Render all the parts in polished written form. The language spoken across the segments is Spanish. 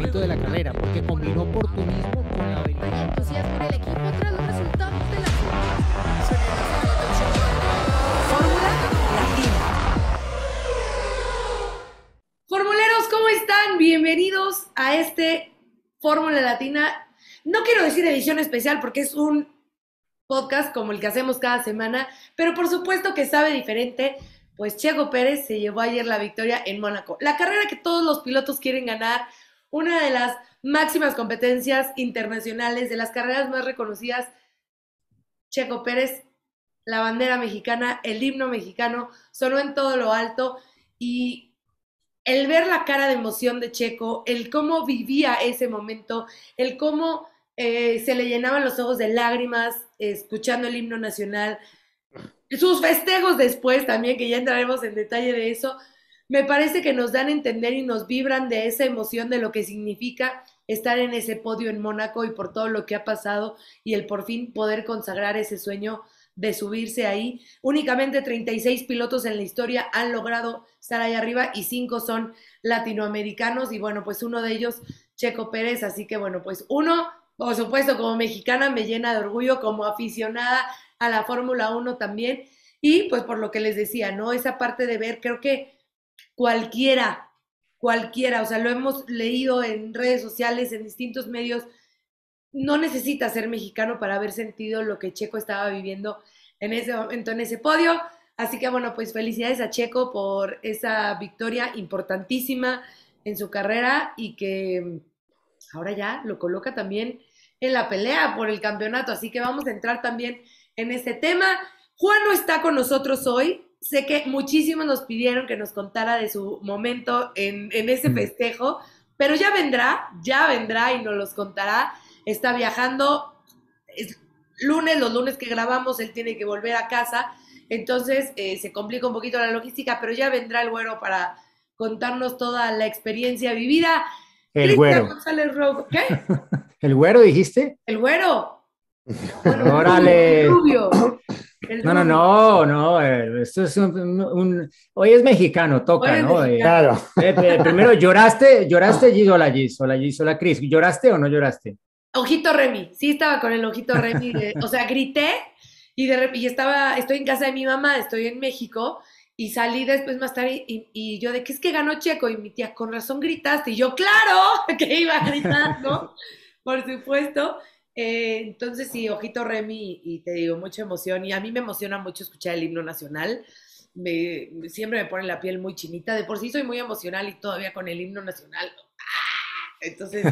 momento de la carrera, porque combinó oportunismo con la habilidad. Hay entusiasmo en el equipo tras los resultados de la Fórmula Latina. Formuleros, ¿cómo están? Bienvenidos a este Fórmula Latina. No quiero decir edición especial porque es un podcast como el que hacemos cada semana, pero por supuesto que sabe diferente, pues Checo Pérez se llevó ayer la victoria en Mónaco. La carrera que todos los pilotos quieren ganar, una de las máximas competencias internacionales, de las carreras más reconocidas. Checo Pérez, la bandera mexicana, el himno mexicano, sonó en todo lo alto y el ver la cara de emoción de Checo, el cómo vivía ese momento, el cómo se le llenaban los ojos de lágrimas escuchando el himno nacional, sus festejos después también, que ya entraremos en detalle de eso, me parece que nos dan a entender y nos vibran de esa emoción de lo que significa estar en ese podio en Mónaco y por todo lo que ha pasado y el por fin poder consagrar ese sueño de subirse ahí. Únicamente 36 pilotos en la historia han logrado estar ahí arriba y 5 son latinoamericanos y bueno, pues uno de ellos, Checo Pérez, así que bueno, pues uno, por supuesto, como mexicana me llena de orgullo, como aficionada a la Fórmula 1 también, y pues por lo que les decía, ¿no? Esa parte de ver, creo que cualquiera, o sea, lo hemos leído en redes sociales, en distintos medios, no necesita ser mexicano para haber sentido lo que Checo estaba viviendo en ese momento, en ese podio. Así que bueno, pues felicidades a Checo por esa victoria importantísima en su carrera y que ahora ya lo coloca también en la pelea por el campeonato. Así que vamos a entrar también en este tema. Juan no está con nosotros hoy. Sé que muchísimos nos pidieron que nos contara de su momento en ese festejo, pero ya vendrá y nos los contará. Está viajando, es lunes, los lunes que grabamos, él tiene que volver a casa, entonces se complica un poquito la logística, pero ya vendrá el güero para contarnos toda la experiencia vivida. El Cristian güero. González Rojo, ¿qué? ¿El güero dijiste? El güero. Bueno, Órale. el rubio. El No, no, rubio. no, no. Esto es hoy es mexicano, toca, Hoy es ¿no? mexicano. Claro. Primero, ¿lloraste, Gis? Hola, Gis. Hola, Gis. Hola, Cris. ¿Lloraste o no lloraste? Ojito Remy, sí estaba con el ojito Remy, o sea, grité y estoy en casa de mi mamá, estoy en México y salí después más tarde y yo de que es que ganó Checo y mi tía, con razón gritaste y yo, claro, que iba a gritar, ¿no? Por supuesto. Entonces sí, ojito Remy y te digo, mucha emoción y a mí me emociona mucho escuchar el himno nacional, siempre me pone la piel muy chinita, de por sí soy muy emocional y todavía con el himno nacional, ¿no? Entonces...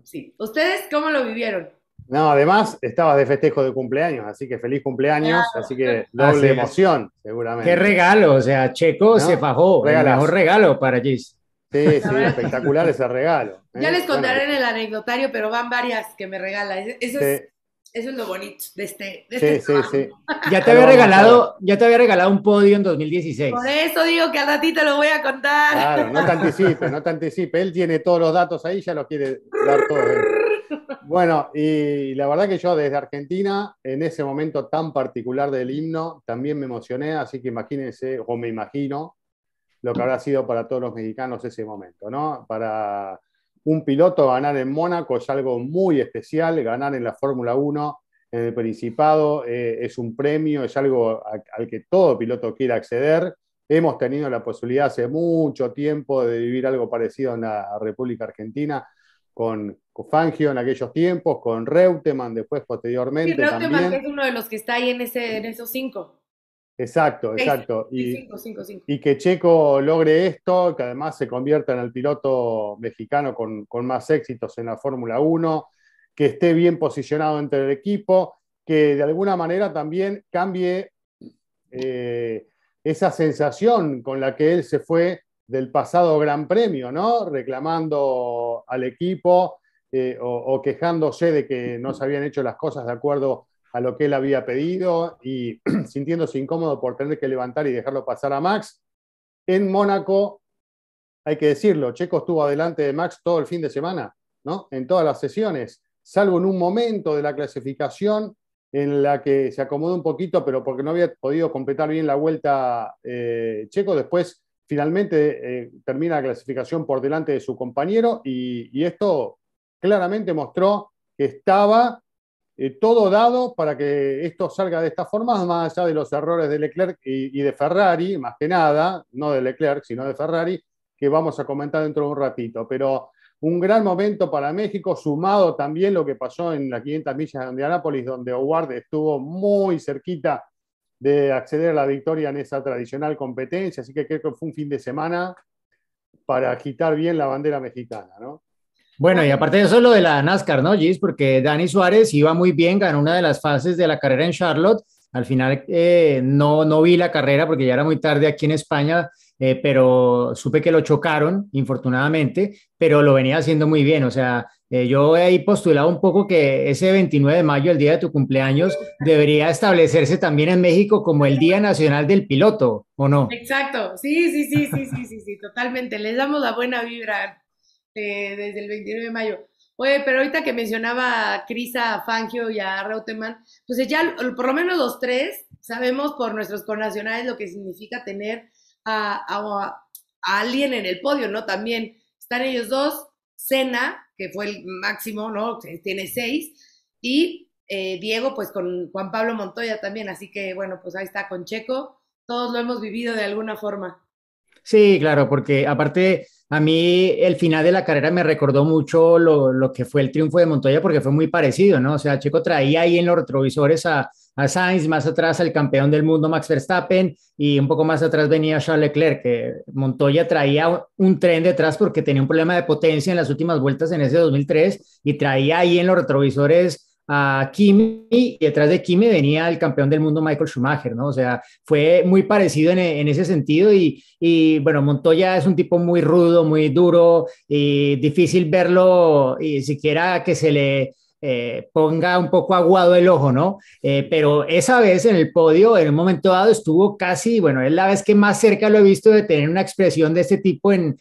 sí. ¿Ustedes cómo lo vivieron? No, además estabas de festejo de cumpleaños, así que feliz cumpleaños, Claro. así que Así doble es. emoción, Qué seguramente. regalo, o sea, Checo ¿No? se fajó, el Regalazo. mejor regalo para Gis. Sí, La sí, verdad, espectacular ese regalo. ya les Bueno, contaré en el anecdotario, pero van varias que me regala. Eso sí, es lo bonito de este sí, sí, trabajo. sí. Ya te Ya lo había vamos a ver. ya te había regalado un podio en Por 2016. eso digo que al ratito lo voy a contar. Claro, no te anticipes, no te anticipes. Él tiene todos los datos ahí, ya los quiere dar todos él. Bueno, y la verdad que yo desde Argentina, en ese momento tan particular del himno, también me emocioné, así que imagínense, o me imagino, lo que habrá sido para todos los mexicanos ese momento, ¿no? Para un piloto ganar en Mónaco es algo muy especial, ganar en la Fórmula 1, en el Principado, es un premio, es algo al que todo piloto quiere acceder. Hemos tenido la posibilidad hace mucho tiempo de vivir algo parecido en la República Argentina, con Fangio en aquellos tiempos, con Reutemann después Sí, posteriormente Reutemann, que también. es uno de los que está ahí en esos 5. Exacto, 6, exacto. sí, 5. Y que Checo logre esto, que además se convierta en el piloto mexicano con más éxitos en la Fórmula 1, que esté bien posicionado entre el equipo, que de alguna manera también cambie esa sensación con la que él se fue del pasado Gran Premio, ¿no? Reclamando al equipo o quejándose de que no se habían hecho las cosas de acuerdo a lo que él había pedido y sintiéndose incómodo por tener que levantar y dejarlo pasar a Max. En Mónaco, hay que decirlo, Checo estuvo adelante de Max todo el fin de semana, ¿no? En todas las sesiones, salvo en un momento de la clasificación en la que se acomodó un poquito, pero porque no había podido completar bien la vuelta Checo, después finalmente termina la clasificación por delante de su compañero y esto claramente mostró que estaba todo dado para que esto salga de esta forma, más allá de los errores de Leclerc y de Ferrari, más que nada, no de Leclerc, sino de Ferrari, que vamos a comentar dentro de un ratito. Pero un gran momento para México, sumado también lo que pasó en las 500 millas de Indianápolis, donde Howard estuvo muy cerquita de acceder a la victoria en esa tradicional competencia, así que creo que fue un fin de semana para agitar bien la bandera mexicana, ¿no? Bueno, y aparte de eso, lo de la NASCAR, ¿no, Gis? Porque Dani Suárez iba muy bien, ganó una de las fases de la carrera en Charlotte. Al final no vi la carrera porque ya era muy tarde aquí en España, pero supe que lo chocaron, infortunadamente, pero lo venía haciendo muy bien. O sea, yo he ahí postulado un poco que ese 29 de mayo, el día de tu cumpleaños, debería establecerse también en México como el Día Nacional del Piloto, ¿o no? Exacto, sí, sí, sí, sí, sí, sí, sí, totalmente. Les damos la buena vibra desde el 29 de mayo. Oye, pero ahorita que mencionaba a Crisa, a Fangio y a Reutemann, pues ya por lo menos los tres sabemos por nuestros connacionales lo que significa tener a alguien en el podio, ¿no? También están ellos dos, Senna, que fue el máximo, ¿no? Que tiene 6, y Diego, pues con Juan Pablo Montoya también, así que bueno, pues ahí está con Checo, todos lo hemos vivido de alguna forma. Sí, claro, porque aparte a mí el final de la carrera me recordó mucho lo que fue el triunfo de Montoya porque fue muy parecido, ¿no? O sea, Checo traía ahí en los retrovisores a Sainz, más atrás al campeón del mundo Max Verstappen y un poco más atrás venía Charles Leclerc, que Montoya traía un tren detrás porque tenía un problema de potencia en las últimas vueltas en ese 2003 y traía ahí en los retrovisores a Kimi y detrás de Kimi venía el campeón del mundo Michael Schumacher, ¿no? O sea, fue muy parecido en ese sentido y bueno, Montoya es un tipo muy rudo, muy duro y difícil verlo y siquiera que se le ponga un poco aguado el ojo, ¿no? Pero esa vez en el podio, en un momento dado, estuvo casi, bueno, es la vez que más cerca lo he visto de tener una expresión de este tipo en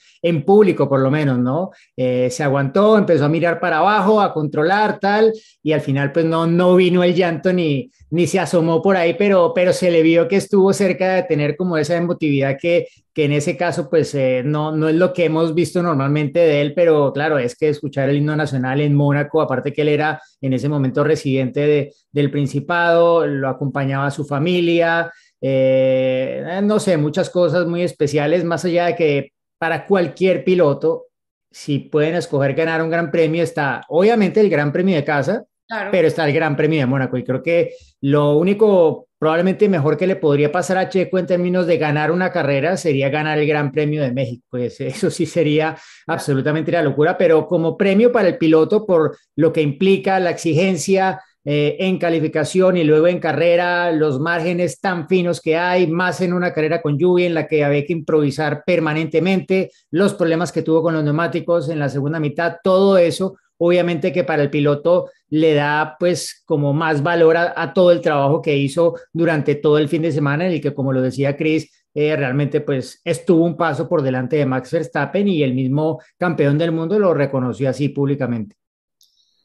público, por lo menos, ¿no? Se aguantó, empezó a mirar para abajo, a controlar, tal, y al final pues no vino el llanto ni se asomó por ahí, pero se le vio que estuvo cerca de tener como esa emotividad que en ese caso pues no es lo que hemos visto normalmente de él, pero claro, es que escuchar el himno nacional en Mónaco, aparte que él era en ese momento residente del Principado, lo acompañaba a su familia, no sé, muchas cosas muy especiales, más allá de que para cualquier piloto, si pueden escoger ganar un gran premio, está obviamente el Gran Premio de casa, Claro. pero está el Gran Premio de Mónaco y creo que lo único probablemente mejor que le podría pasar a Checo en términos de ganar una carrera sería ganar el Gran Premio de México. Pues eso sí sería absolutamente la locura, pero como premio para el piloto por lo que implica la exigencia en calificación y luego en carrera, los márgenes tan finos que hay, más en una carrera con lluvia en la que había que improvisar permanentemente, los problemas que tuvo con los neumáticos en la segunda mitad, todo eso obviamente que para el piloto le da pues como más valor a todo el trabajo que hizo durante todo el fin de semana en el que como lo decía Chris, realmente pues estuvo un paso por delante de Max Verstappen y el mismo campeón del mundo lo reconoció así públicamente.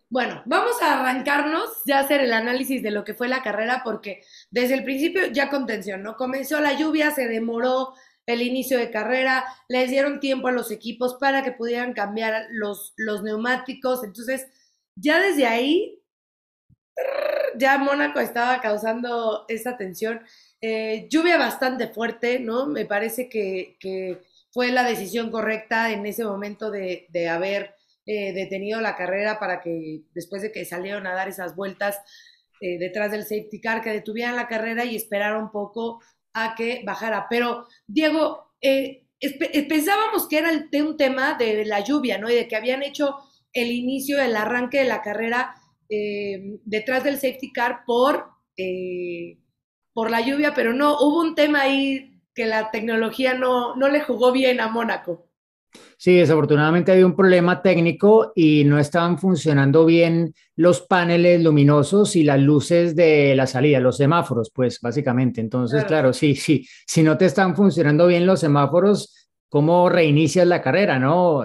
Bueno, vamos a arrancarnos ya a hacer el análisis de lo que fue la carrera porque desde el principio ya contención, ¿no? Comenzó la lluvia, se demoró el inicio de carrera, les dieron tiempo a los equipos para que pudieran cambiar los neumáticos, entonces ya desde ahí ya Mónaco estaba causando esa tensión. Lluvia bastante fuerte, ¿no? Me parece que fue la decisión correcta en ese momento de haber detenido la carrera para que después de que salieron a dar esas vueltas detrás del safety car, que detuvieran la carrera y esperar un poco a que bajara. Pero, Diego, pensábamos que era un tema de la lluvia, ¿no? Y de que habían hecho el inicio, el arranque de la carrera detrás del safety car por la lluvia, pero no, hubo un tema ahí que la tecnología no le jugó bien a Mónaco. Sí, desafortunadamente había un problema técnico y no estaban funcionando bien los paneles luminosos y las luces de la salida, los semáforos, pues básicamente. Entonces, Claro. claro, sí, si no te están funcionando bien los semáforos, ¿cómo reinicias la carrera, no?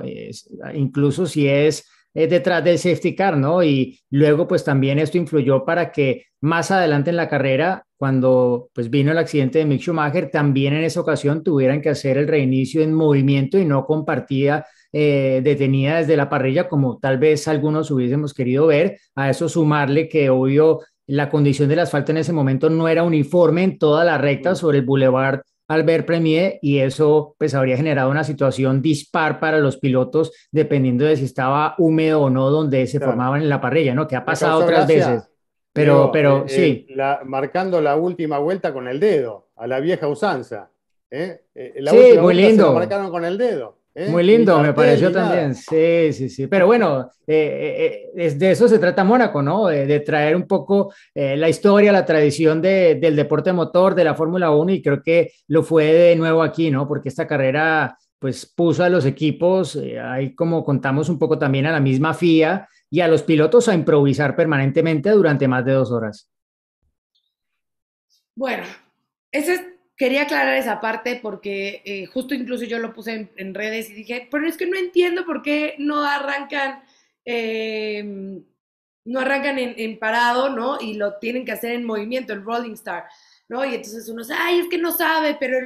Incluso si es detrás del safety car, ¿no? Y luego, pues también esto influyó para que más adelante en la carrera cuando pues vino el accidente de Mick Schumacher, también en esa ocasión tuvieran que hacer el reinicio en movimiento y no con partida detenida desde la parrilla, como tal vez algunos hubiésemos querido ver. A eso sumarle que obvio la condición del asfalto en ese momento no era uniforme en toda la recta Mm, sobre el Boulevard Albert Premier, y eso pues habría generado una situación dispar para los pilotos dependiendo de si estaba húmedo o no donde se claro. formaban en la parrilla, ¿no? Que ha Me pasado causó otras gracia, veces, Diego, sí. marcando la última vuelta con el dedo, a la vieja usanza. ¿Eh? La Sí, última muy vuelta se la lindo. marcaron con el dedo, Muy ¿eh? Ni lindo, me cartel pareció ni nada. también. Sí, sí, sí. Pero bueno, de eso se trata Mónaco, ¿no? De traer un poco la historia, la tradición del deporte motor, de la Fórmula Uno, y creo que lo fue de nuevo aquí, ¿no? Porque esta carrera, pues, puso a los equipos, ahí como contamos un poco también a la misma FIA y a los pilotos a improvisar permanentemente durante más de 2 horas. Bueno, eso es, quería aclarar esa parte porque justo incluso yo lo puse en redes y dije, pero es que no entiendo por qué eh, no arrancan en parado, ¿no? Y lo tienen que hacer en movimiento, el Rolling Star, ¿no? Y entonces uno dice, ay, es que no sabe, pero,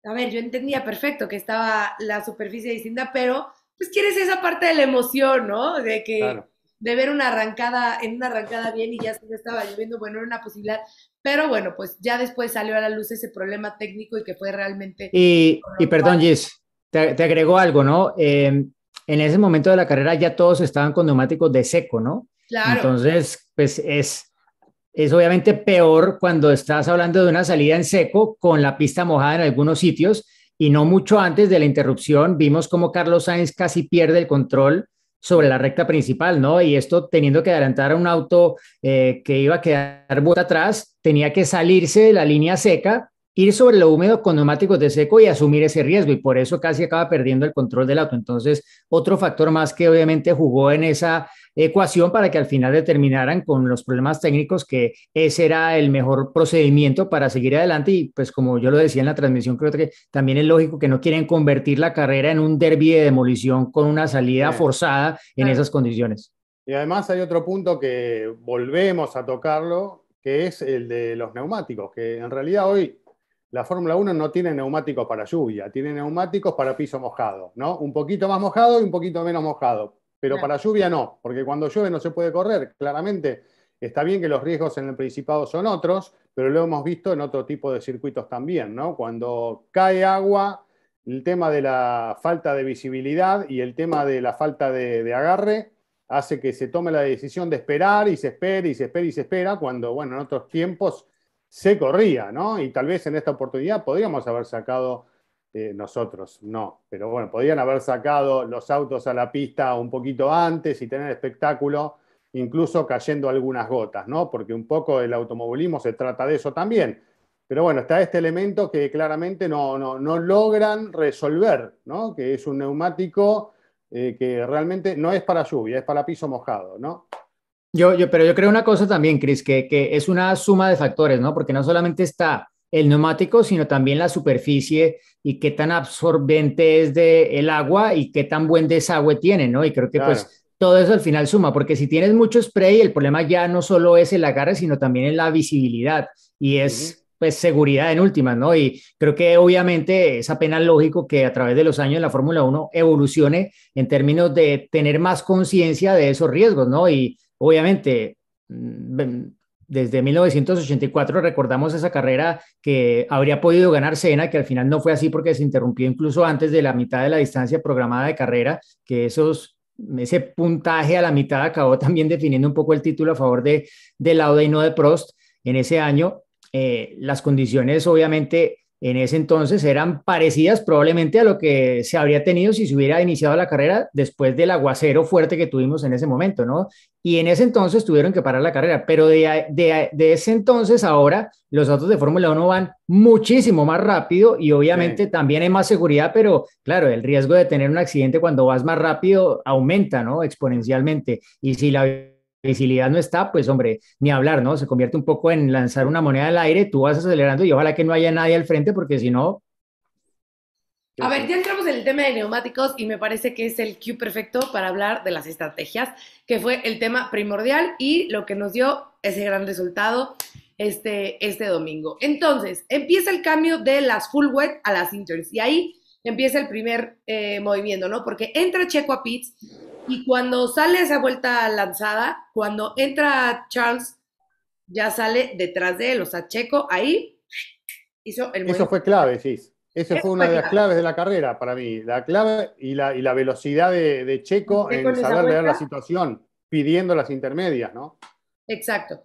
a ver, yo entendía perfecto que estaba la superficie distinta, pero pues quieres esa parte de la emoción, ¿no? Claro. De ver una arrancada, en una arrancada bien y ya se estaba lloviendo, bueno, era una posibilidad, pero bueno, pues ya después salió a la luz ese problema técnico y que fue realmente con Y lo perdón, cual, Gis, te agrego algo, ¿no? En ese momento de la carrera ya todos estaban con neumáticos de seco, ¿no? claro, Entonces, pues es obviamente peor cuando estás hablando de una salida en seco con la pista mojada en algunos sitios, y no mucho antes de la interrupción vimos como Carlos Sainz casi pierde el control sobre la recta principal, ¿no? Y esto teniendo que adelantar a un auto que iba a quedar vuelta atrás, tenía que salirse de la línea seca, ir sobre lo húmedo con neumáticos de seco y asumir ese riesgo, y por eso casi acaba perdiendo el control del auto. Entonces, otro factor más que obviamente jugó en esa ecuación para que al final determinaran con los problemas técnicos que ese era el mejor procedimiento para seguir adelante. Y pues como yo lo decía en la transmisión, creo que también es lógico que no quieren convertir la carrera en un derbi de demolición con una salida Eh, forzada en claro. esas condiciones. Y además hay otro punto que volvemos a tocarlo, que es el de los neumáticos, que en realidad hoy la Fórmula Uno no tiene neumáticos para lluvia, tiene neumáticos para piso mojado, ¿no? Un poquito más mojado y un poquito menos mojado, pero Claro. para lluvia no, porque cuando llueve no se puede correr. Claramente está bien que los riesgos en el Principado son otros, pero lo hemos visto en otro tipo de circuitos también, ¿no? Cuando cae agua, el tema de la falta de visibilidad y el tema de la falta de agarre hace que se tome la decisión de esperar y se espera y se espera y se espera, cuando, bueno, en otros tiempos se corría, ¿no? Y tal vez en esta oportunidad podríamos haber sacado nosotros, no, pero bueno, podrían haber sacado los autos a la pista un poquito antes y tener espectáculo, incluso cayendo algunas gotas, ¿no? Porque un poco el automovilismo se trata de eso también. Pero bueno, está este elemento que claramente no logran resolver, ¿no? Que es un neumático que realmente no es para lluvia, es para piso mojado, ¿no? Pero yo creo una cosa también, Cris, que es una suma de factores, ¿no? Porque no solamente está el neumático, sino también la superficie y qué tan absorbente es de el agua y qué tan buen desagüe tiene, ¿no? Y creo que Claro. pues todo eso al final suma, porque si tienes mucho spray, el problema ya no solo es el agarre, sino también es la visibilidad y Ujú. es pues seguridad en últimas, ¿no? Y creo que obviamente es apenas lógico que a través de los años la Fórmula Uno evolucione en términos de tener más conciencia de esos riesgos, ¿no? Y obviamente, desde 1984 recordamos esa carrera que habría podido ganar Senna, que al final no fue así porque se interrumpió incluso antes de la mitad de la distancia programada de carrera, que ese puntaje a la mitad acabó también definiendo un poco el título a favor de Lauda y no de Prost en ese año. Las condiciones obviamente en ese entonces eran parecidas probablemente a lo que se habría tenido si se hubiera iniciado la carrera después del aguacero fuerte que tuvimos en ese momento, ¿no? Y en ese entonces tuvieron que parar la carrera, pero de ese entonces ahora los autos de Fórmula Uno van muchísimo más rápido y Sí. obviamente también hay más seguridad, pero claro, el riesgo de tener un accidente cuando vas más rápido aumenta, ¿no? Exponencialmente. Y si la visibilidad no está, pues hombre, ni hablar, ¿no? Se convierte un poco en lanzar una moneda al aire, tú vas acelerando y ojalá que no haya nadie al frente porque si no... A Sí, ver, sí. ya entramos en el tema de neumáticos y me parece que es el cue perfecto para hablar de las estrategias, que fue el tema primordial y lo que nos dio ese gran resultado. este domingo. Entonces, empieza el cambio de las full wet a las interns y ahí empieza el primer movimiento, ¿no? Porque entra Checo a pits y cuando sale esa vuelta lanzada, cuando entra Charles, ya sale detrás de él, o sea, Checo ahí hizo el movimiento. Eso fue clave, Gis. Esa fue una de las claves de la carrera para mí. La clave y la velocidad de Checo en saber leer la situación, pidiendo las intermedias, ¿no? Exacto.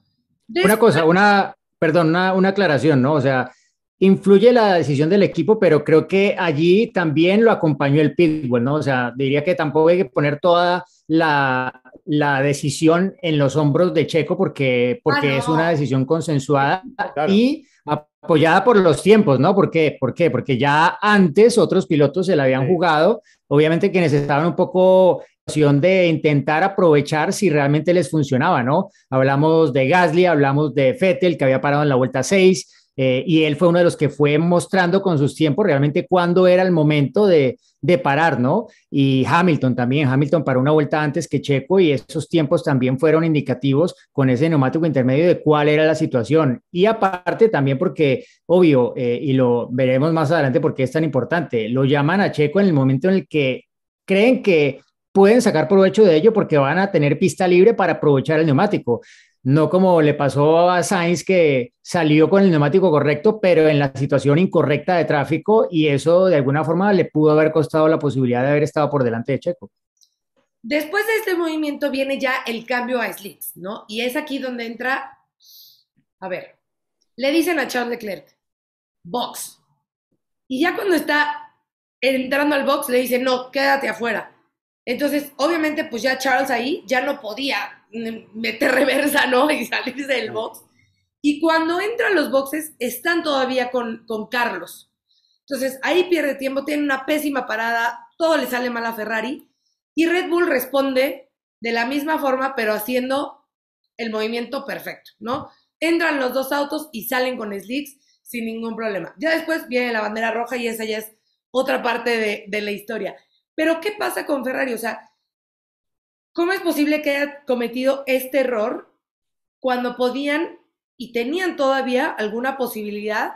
Una cosa, perdón, una aclaración, ¿no? O sea, influye la decisión del equipo, pero creo que allí también lo acompañó el pitbull, ¿no? O sea, diría que tampoco hay que poner toda la decisión en los hombros de Checo porque no. es una decisión consensuada Claro. y apoyada por los tiempos, ¿no? ¿Por qué? Porque ya antes otros pilotos se la habían jugado, obviamente quienes estaban un poco de intentar aprovechar si realmente les funcionaba, ¿no? Hablamos de Gasly, hablamos de Vettel, que había parado en la vuelta 6, y él fue uno de los que fue mostrando con sus tiempos realmente cuándo era el momento de parar, ¿no? Y Hamilton también, Hamilton paró una vuelta antes que Checo y esos tiempos también fueron indicativos con ese neumático intermedio de cuál era la situación. Y aparte también porque, obvio, y lo veremos más adelante porque es tan importante, lo llaman a Checo en el momento en el que creen que pueden sacar provecho de ello porque van a tener pista libre para aprovechar el neumático. No como le pasó a Sainz que salió con el neumático correcto, pero en la situación incorrecta de tráfico y eso de alguna forma le pudo haber costado la posibilidad de haber estado por delante de Checo. Después de este movimiento viene ya el cambio a slicks, ¿no? Y es aquí donde entra, a ver, le dicen a Charles Leclerc, box. Y ya cuando está entrando al box le dicen, no, quédate afuera. Entonces, obviamente, pues ya Charles ahí ya no podía meter reversa, ¿no? Y salirse del box. Y cuando entran los boxes, están todavía con Carlos. Entonces, ahí pierde tiempo, tiene una pésima parada, todo le sale mal a Ferrari. Y Red Bull responde de la misma forma, pero haciendo el movimiento perfecto, ¿no? Entran los dos autos y salen con slicks sin ningún problema. Ya después viene la bandera roja y esa ya es otra parte de la historia. Pero, ¿qué pasa con Ferrari? O sea, ¿cómo es posible que haya cometido este error cuando podían y tenían todavía alguna posibilidad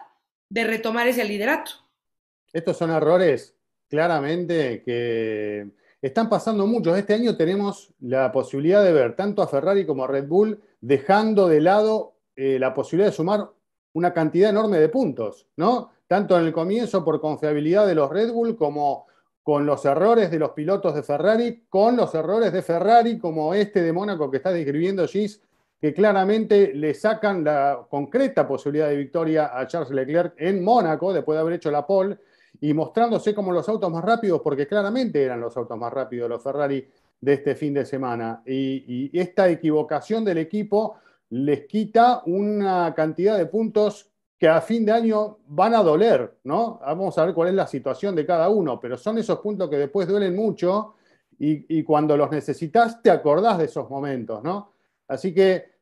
de retomar ese liderato? Estos son errores claramente que están pasando muchos. Este año tenemos la posibilidad de ver tanto a Ferrari como a Red Bull dejando de lado la posibilidad de sumar una cantidad enorme de puntos, ¿no? Tanto en el comienzo por confiabilidad de los Red Bull como con los errores de los pilotos de Ferrari, con los errores de Ferrari como este de Mónaco que está describiendo Gis, que claramente le sacan la concreta posibilidad de victoria a Charles Leclerc en Mónaco después de haber hecho la pole y mostrándose como los autos más rápidos, porque claramente eran los autos más rápidos los Ferrari de este fin de semana. Y esta equivocación del equipo les quita una cantidad de puntos que a fin de año van a doler, ¿no? Vamos a ver cuál es la situación de cada uno, pero son esos puntos que después duelen mucho y cuando los necesitas te acordás de esos momentos, ¿no? Así que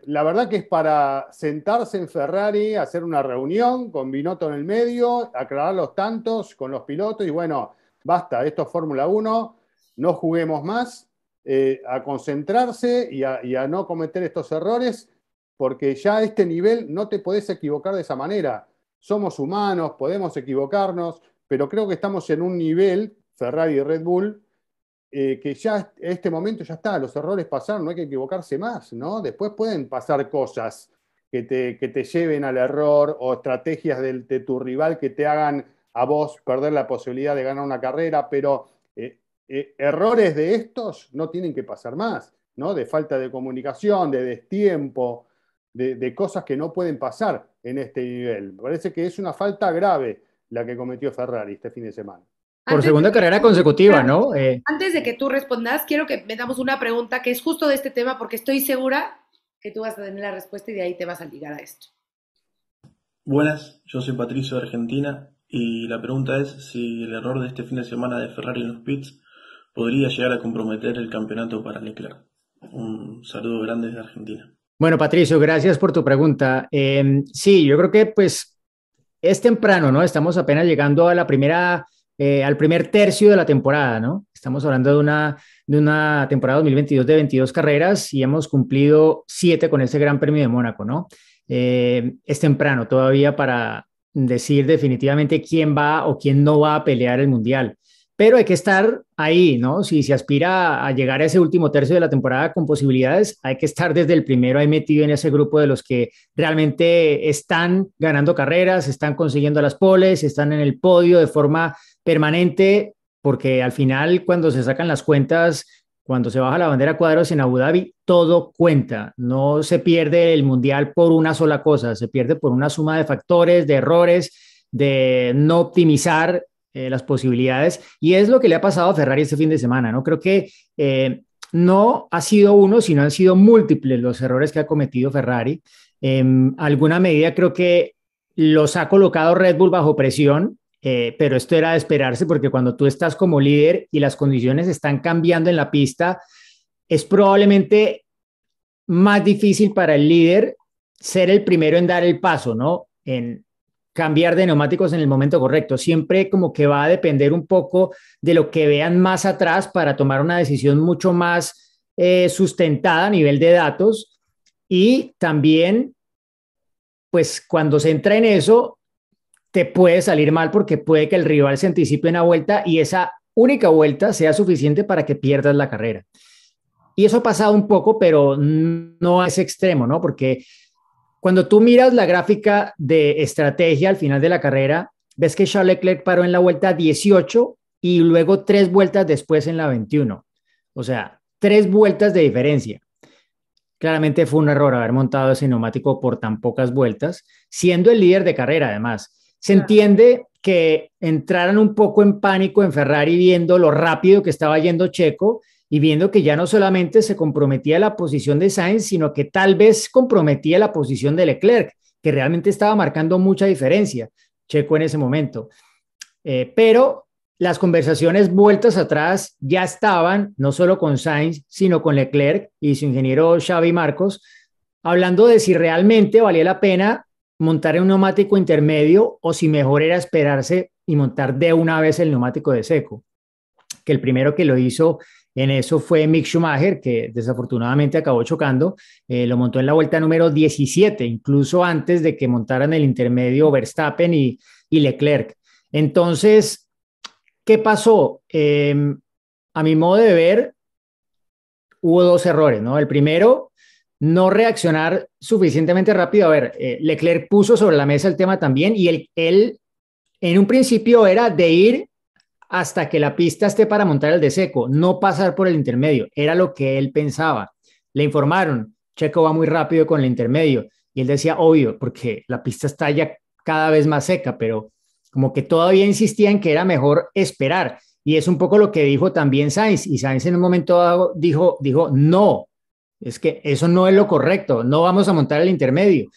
la verdad que es para sentarse en Ferrari, hacer una reunión con Binotto en el medio, aclarar los tantos con los pilotos y bueno, basta, esto es Fórmula 1, no juguemos más, a concentrarse y a no cometer estos errores, porque ya a este nivel no te podés equivocar de esa manera. Somos humanos, podemos equivocarnos, pero creo que estamos en un nivel, Ferrari y Red Bull, que ya en este momento ya está, los errores pasaron, no hay que equivocarse más, ¿no? Después pueden pasar cosas que te lleven al error o estrategias de tu rival que te hagan a vos perder la posibilidad de ganar una carrera, pero errores de estos no tienen que pasar más, ¿no? De falta de comunicación, de destiempo, de cosas que no pueden pasar en este nivel. Me parece que es una falta grave la que cometió Ferrari este fin de semana. Por segunda carrera consecutiva, ¿no? Antes de que tú respondas, quiero que me damos una pregunta que es justo de este tema, porque estoy segura que tú vas a tener la respuesta y de ahí te vas a ligar a esto. Buenas, yo soy Patricio de Argentina y la pregunta es si el error de este fin de semana de Ferrari en los pits podría llegar a comprometer el campeonato para Leclerc. Un saludo grande desde Argentina. Bueno, Patricio, gracias por tu pregunta. Sí, yo creo que pues es temprano, ¿no? Estamos apenas llegando a la primera al primer tercio de la temporada, ¿no? Estamos hablando de una temporada 2022 de 22 carreras y hemos cumplido 7 con este Gran Premio de Mónaco, ¿no? Es temprano todavía para decir definitivamente quién va o quién no va a pelear el Mundial, pero hay que estar ahí, ¿no? Si se aspira a llegar a ese último tercio de la temporada con posibilidades, hay que estar desde el primero ahí metido en ese grupo de los que realmente están ganando carreras, están consiguiendo las poles, están en el podio de forma permanente, porque al final cuando se sacan las cuentas, cuando se baja la bandera a cuadros en Abu Dhabi, todo cuenta. No se pierde el mundial por una sola cosa, se pierde por una suma de factores, de errores, de no optimizar las posibilidades. Y es lo que le ha pasado a Ferrari este fin de semana, ¿no? Creo que no ha sido uno, sino han sido múltiples los errores que ha cometido Ferrari. Alguna medida creo que los ha colocado Red Bull bajo presión, pero esto era de esperarse porque cuando tú estás como líder y las condiciones están cambiando en la pista, es probablemente más difícil para el líder ser el primero en dar el paso, ¿no? En cambiar de neumáticos en el momento correcto. Siempre como que va a depender un poco de lo que vean más atrás para tomar una decisión mucho más sustentada a nivel de datos y también, pues cuando se entra en eso, te puede salir mal porque puede que el rival se anticipe una vuelta y esa única vuelta sea suficiente para que pierdas la carrera. Y eso ha pasado un poco, pero no es extremo, ¿no? Porque cuando tú miras la gráfica de estrategia al final de la carrera, ves que Charles Leclerc paró en la vuelta 18 y luego 3 vueltas después en la 21. O sea, 3 vueltas de diferencia. Claramente fue un error haber montado ese neumático por tan pocas vueltas, siendo el líder de carrera además. Se entiende que entraran un poco en pánico en Ferrari viendo lo rápido que estaba yendo Checo y viendo que ya no solamente se comprometía la posición de Sainz, sino que tal vez comprometía la posición de Leclerc, que realmente estaba marcando mucha diferencia, Checo en ese momento. Pero las conversaciones vueltas atrás ya estaban, no solo con Sainz, sino con Leclerc y su ingeniero Xavi Marcos, hablando de si realmente valía la pena montar un neumático intermedio o si mejor era esperarse y montar de una vez el neumático de seco, que el primero que lo hizo en eso fue Mick Schumacher, que desafortunadamente acabó chocando, lo montó en la vuelta número 17, incluso antes de que montaran el intermedio Verstappen y Leclerc. Entonces, ¿qué pasó? A mi modo de ver, hubo 2 errores, ¿no? El primero, no reaccionar suficientemente rápido. A ver, Leclerc puso sobre la mesa el tema también y él en un principio era de ir hasta que la pista esté para montar el de seco, no pasar por el intermedio, era lo que él pensaba. Le informaron, Checo va muy rápido con el intermedio y él decía, obvio, porque la pista está ya cada vez más seca, pero como que todavía insistía en que era mejor esperar. Y es un poco lo que dijo también Sainz, y Sainz en un momento dado dijo no, es que eso no es lo correcto, no vamos a montar el intermedio.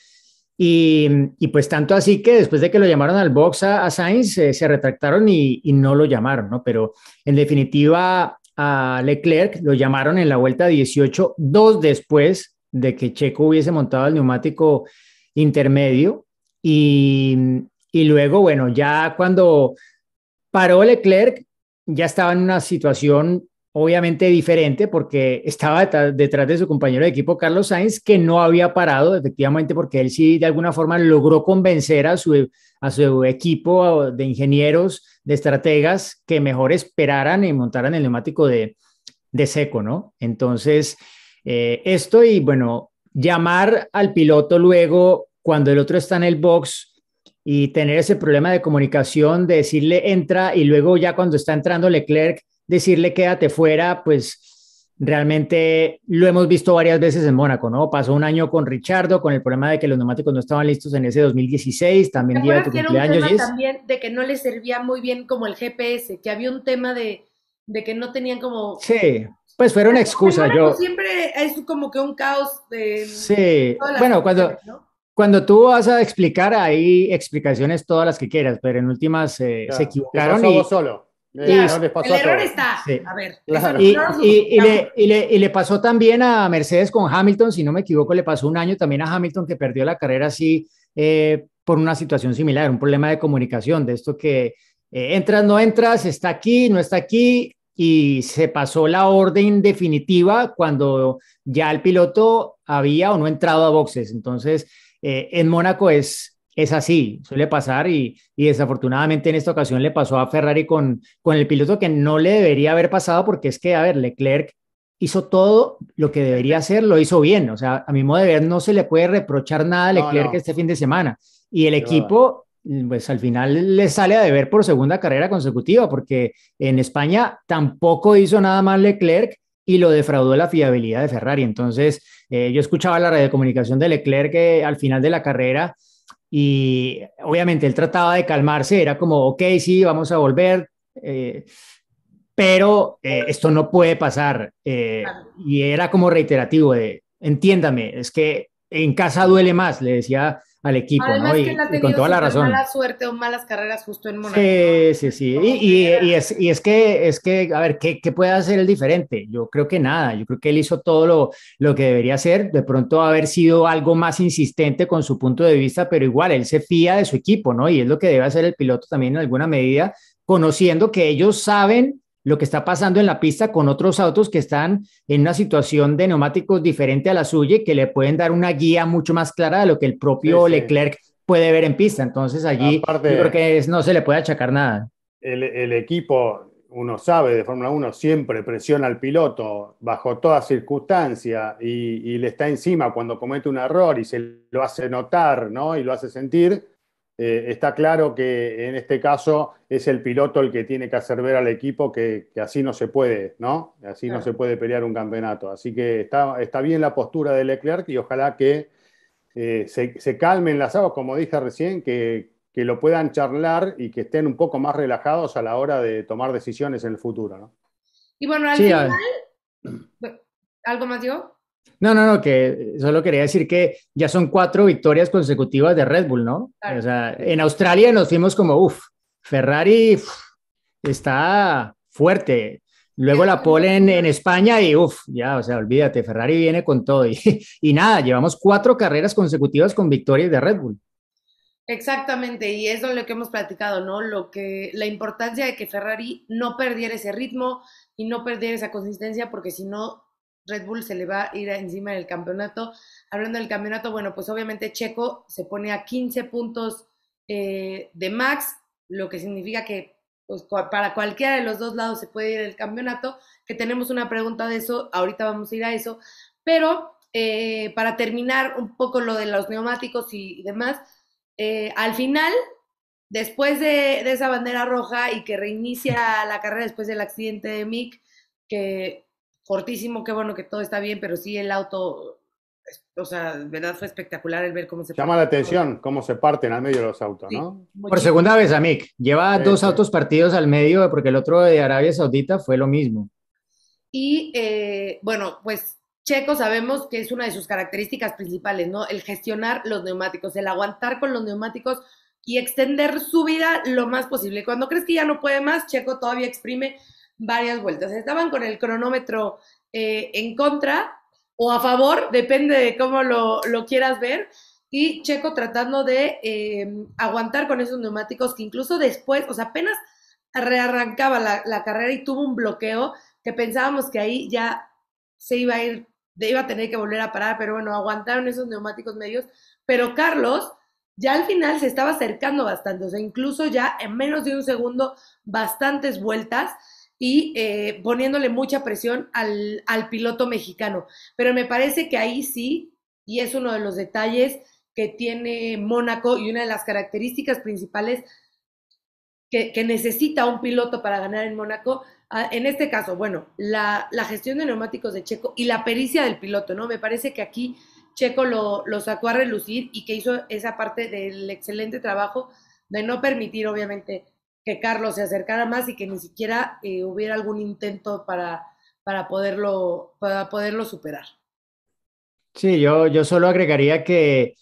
Y pues tanto así que después de que lo llamaron al box a Sainz, se retractaron y no lo llamaron, ¿no? Pero en definitiva a Leclerc lo llamaron en la vuelta 18, 2 después de que Checo hubiese montado el neumático intermedio. Y luego, bueno, ya cuando paró Leclerc, ya estaba en una situación obviamente diferente porque estaba detrás de su compañero de equipo Carlos Sainz, que no había parado efectivamente porque él sí de alguna forma logró convencer a su equipo de ingenieros, de estrategas, que mejor esperaran y montaran el neumático de seco, ¿no? Entonces, esto y bueno, llamar al piloto luego cuando el otro está en el box y tener ese problema de comunicación, de decirle entra y luego ya cuando está entrando Leclerc, decirle quédate fuera, pues realmente lo hemos visto varias veces en Mónaco, ¿no? Pasó un año con Richardo, con el problema de que los neumáticos no estaban listos en ese 2016, también día de tu cumpleaños. Era un tema también de que no les servía muy bien como el GPS, que había un tema de que no tenían como... Sí, pues fueron excusas. Yo siempre es como que un caos de... Sí, bueno, cuando tú vas a explicar, hay explicaciones todas las que quieras, pero en últimas se equivocaron. Te pasó solo. Claro, no les pasó el error está. Sí. A ver. Claro. Y le pasó también a Mercedes con Hamilton, si no me equivoco, le pasó un año también a Hamilton que perdió la carrera así por una situación similar, un problema de comunicación, de esto que entras, no entras, está aquí, no está aquí, y se pasó la orden definitiva cuando ya el piloto había o no entrado a boxes. Entonces, en Mónaco es así, suele pasar y desafortunadamente en esta ocasión le pasó a Ferrari con el piloto que no le debería haber pasado porque es que, a ver, Leclerc hizo todo lo que debería hacer, lo hizo bien. O sea, a mi modo de ver, no se le puede reprochar nada a No, Leclerc no, este fin de semana. Y el es verdad. equipo, pues al final le sale a deber por segunda carrera consecutiva, porque en España tampoco hizo nada más Leclerc y lo defraudó la fiabilidad de Ferrari. Entonces, yo escuchaba la radiocomunicación de Leclerc al final de la carrera y obviamente él trataba de calmarse, era como, ok, sí, vamos a volver. Pero esto no puede pasar. Y era como reiterativo de, entiéndame, es que en casa duele más, le decía al equipo, ¿no? Además que él ha Y con tenido toda la súper razón. mala suerte o malas carreras justo en Mónaco, ¿no? Sí, sí, sí. Como que Es que, a ver, ¿qué puede hacer el diferente? Yo creo que nada, yo creo que él hizo todo lo que debería hacer, de pronto haber sido algo más insistente con su punto de vista, pero igual, él se fía de su equipo, ¿no? Y es lo que debe hacer el piloto también en alguna medida, conociendo que ellos saben lo que está pasando en la pista con otros autos que están en una situación de neumáticos diferente a la suya y que le pueden dar una guía mucho más clara de lo que el Sí, propio sí. Leclerc puede ver en pista. Entonces allí yo creo Aparte, que no se le puede achacar nada. el equipo, uno sabe, de Fórmula Uno siempre presiona al piloto bajo toda circunstancia y le está encima cuando comete un error y se lo hace notar, ¿no? Y lo hace sentir. Está claro que en este caso es el piloto el que tiene que hacer ver al equipo que así no se puede, ¿no? Así no claro. se puede pelear un campeonato. Así que está bien la postura de Leclerc y ojalá que se calmen las aguas, como dije recién, que lo puedan charlar y que estén un poco más relajados a la hora de tomar decisiones en el futuro, ¿no? Y bueno, al Sí, final, ¿algo más digo? no, que solo quería decir que ya son 4 victorias consecutivas de Red Bull, ¿no? O Claro. sea, en Australia nos fuimos como, uff, Ferrari está fuerte. Y Luego la después pole en España y uff, ya, o sea, olvídate, Ferrari viene con todo. Y nada, llevamos 4 carreras consecutivas con victorias de Red Bull. exactamente, y eso es lo que hemos platicado, ¿no? La importancia de que Ferrari no perdiera ese ritmo y no perdiera esa consistencia, porque si no, Red Bull se le va a ir encima del campeonato. Hablando del campeonato, bueno, pues obviamente Checo se pone a 15 puntos de Max, lo que significa que pues, para cualquiera de los dos lados se puede ir el campeonato, que tenemos una pregunta de eso, ahorita vamos a ir a eso, pero para terminar un poco lo de los neumáticos y demás, al final, después de esa bandera roja y que reinicia la carrera después del accidente de Mick, que fortísimo, qué bueno que todo está bien, pero sí el auto, o sea, de verdad fue espectacular el ver cómo se Llama la partió. atención cómo se parten al medio de los autos, Sí, ¿no? Por muchísimo. segunda vez a Mick. Lleva Sí, 2 autos partidos al medio porque el otro de Arabia Saudita fue lo mismo. Y bueno, pues Checo sabemos que es una de sus características principales, ¿no? El gestionar los neumáticos, el aguantar con los neumáticos y extender su vida lo más posible. Cuando crees que ya no puede más, Checo todavía exprime varias vueltas. Estaban con el cronómetro en contra o a favor, depende de cómo lo quieras ver, y Checo tratando de aguantar con esos neumáticos que incluso después, o sea, apenas rearrancaba la carrera y tuvo un bloqueo que pensábamos que ahí ya se iba a ir, iba a tener que volver a parar, pero bueno, aguantaron esos neumáticos medios. Pero Carlos ya al final se estaba acercando bastante, o sea, incluso ya en menos de un segundo, bastantes vueltas y poniéndole mucha presión al piloto mexicano. Pero me parece que ahí sí, y es uno de los detalles que tiene Mónaco y una de las características principales que necesita un piloto para ganar en Mónaco. En este caso, bueno, la gestión de neumáticos de Checo y la pericia del piloto, ¿no? Me parece que aquí Checo lo sacó a relucir y que hizo esa parte del excelente trabajo de no permitir, obviamente, que Carlos se acercara más y que ni siquiera hubiera algún intento para poderlo superar. Sí, yo solo agregaría que,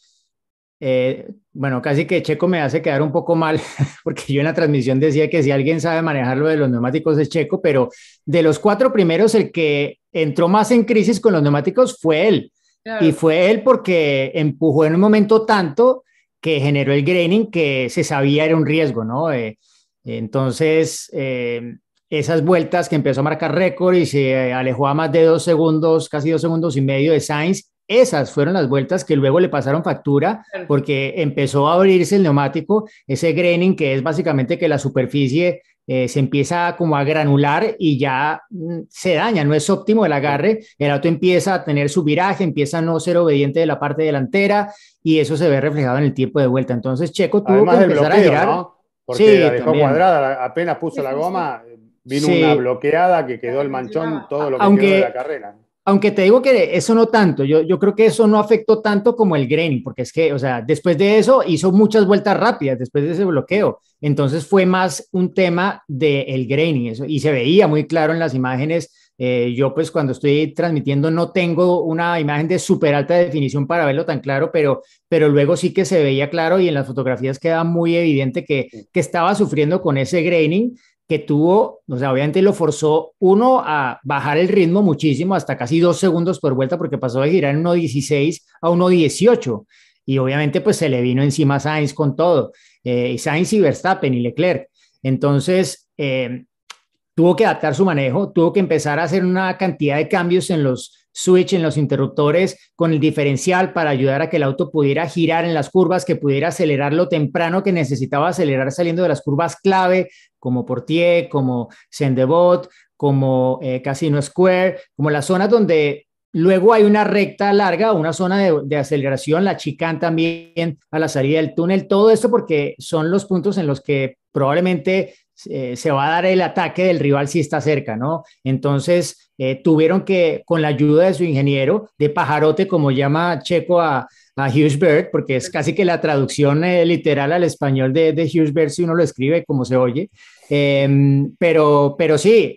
bueno, casi que Checo me hace quedar un poco mal, porque yo en la transmisión decía que si alguien sabe manejar lo de los neumáticos es Checo, pero de los 4 primeros, el que entró más en crisis con los neumáticos fue él. Y Claro. fue él porque empujó en un momento tanto que generó el graining que se sabía era un riesgo, ¿no? Entonces, esas vueltas que empezó a marcar récord y se alejó a más de 2 segundos, casi 2 segundos y medio de Sainz, esas fueron las vueltas que luego le pasaron factura porque empezó a abrirse el neumático, ese graining que es básicamente que la superficie se empieza como a granular y ya se daña, no es óptimo el agarre, el auto empieza a tener su viraje, empieza a no ser obediente de la parte delantera y eso se ve reflejado en el tiempo de vuelta. Entonces Checo tuvo que Además del empezar a bloqueo, girar. ¿no? Porque la Sí, dejó también. cuadrada, apenas puso la goma, vino una Sí, bloqueada que La quedó que el manchón, mencionaba. todo lo que quedó de la aunque carrera. Aunque te digo que eso no tanto, yo creo que eso no afectó tanto como el graining, porque es que, o sea, después de eso hizo muchas vueltas rápidas, después de ese bloqueo. Entonces fue más un tema del graining, eso, y se veía muy claro en las imágenes. Yo pues cuando estoy transmitiendo no tengo una imagen de súper alta definición para verlo tan claro, pero luego sí que se veía claro y en las fotografías queda muy evidente que estaba sufriendo con ese graining que tuvo, o sea, obviamente lo forzó uno a bajar el ritmo muchísimo, hasta casi 2 segundos por vuelta, porque pasó de girar en 1.16 a 1.18. Y obviamente pues se le vino encima Sainz con todo, Sainz y Verstappen y Leclerc. Entonces, tuvo que adaptar su manejo, tuvo que empezar a hacer una cantidad de cambios en los switch, en los interruptores, con el diferencial para ayudar a que el auto pudiera girar en las curvas, que pudiera acelerar lo temprano que necesitaba acelerar saliendo de las curvas clave, como Portier, como Sendebot, como Casino Square, como las zonas donde luego hay una recta larga, una zona de aceleración, la chicane también a la salida del túnel, todo esto porque son los puntos en los que probablemente se va a dar el ataque del rival si está cerca, ¿no? Entonces, tuvieron que, con la ayuda de su ingeniero, de pajarote, como llama Checo a Hughes Bird, porque es casi que la traducción literal al español de Hughes Bird, si uno lo escribe como se oye. Pero sí,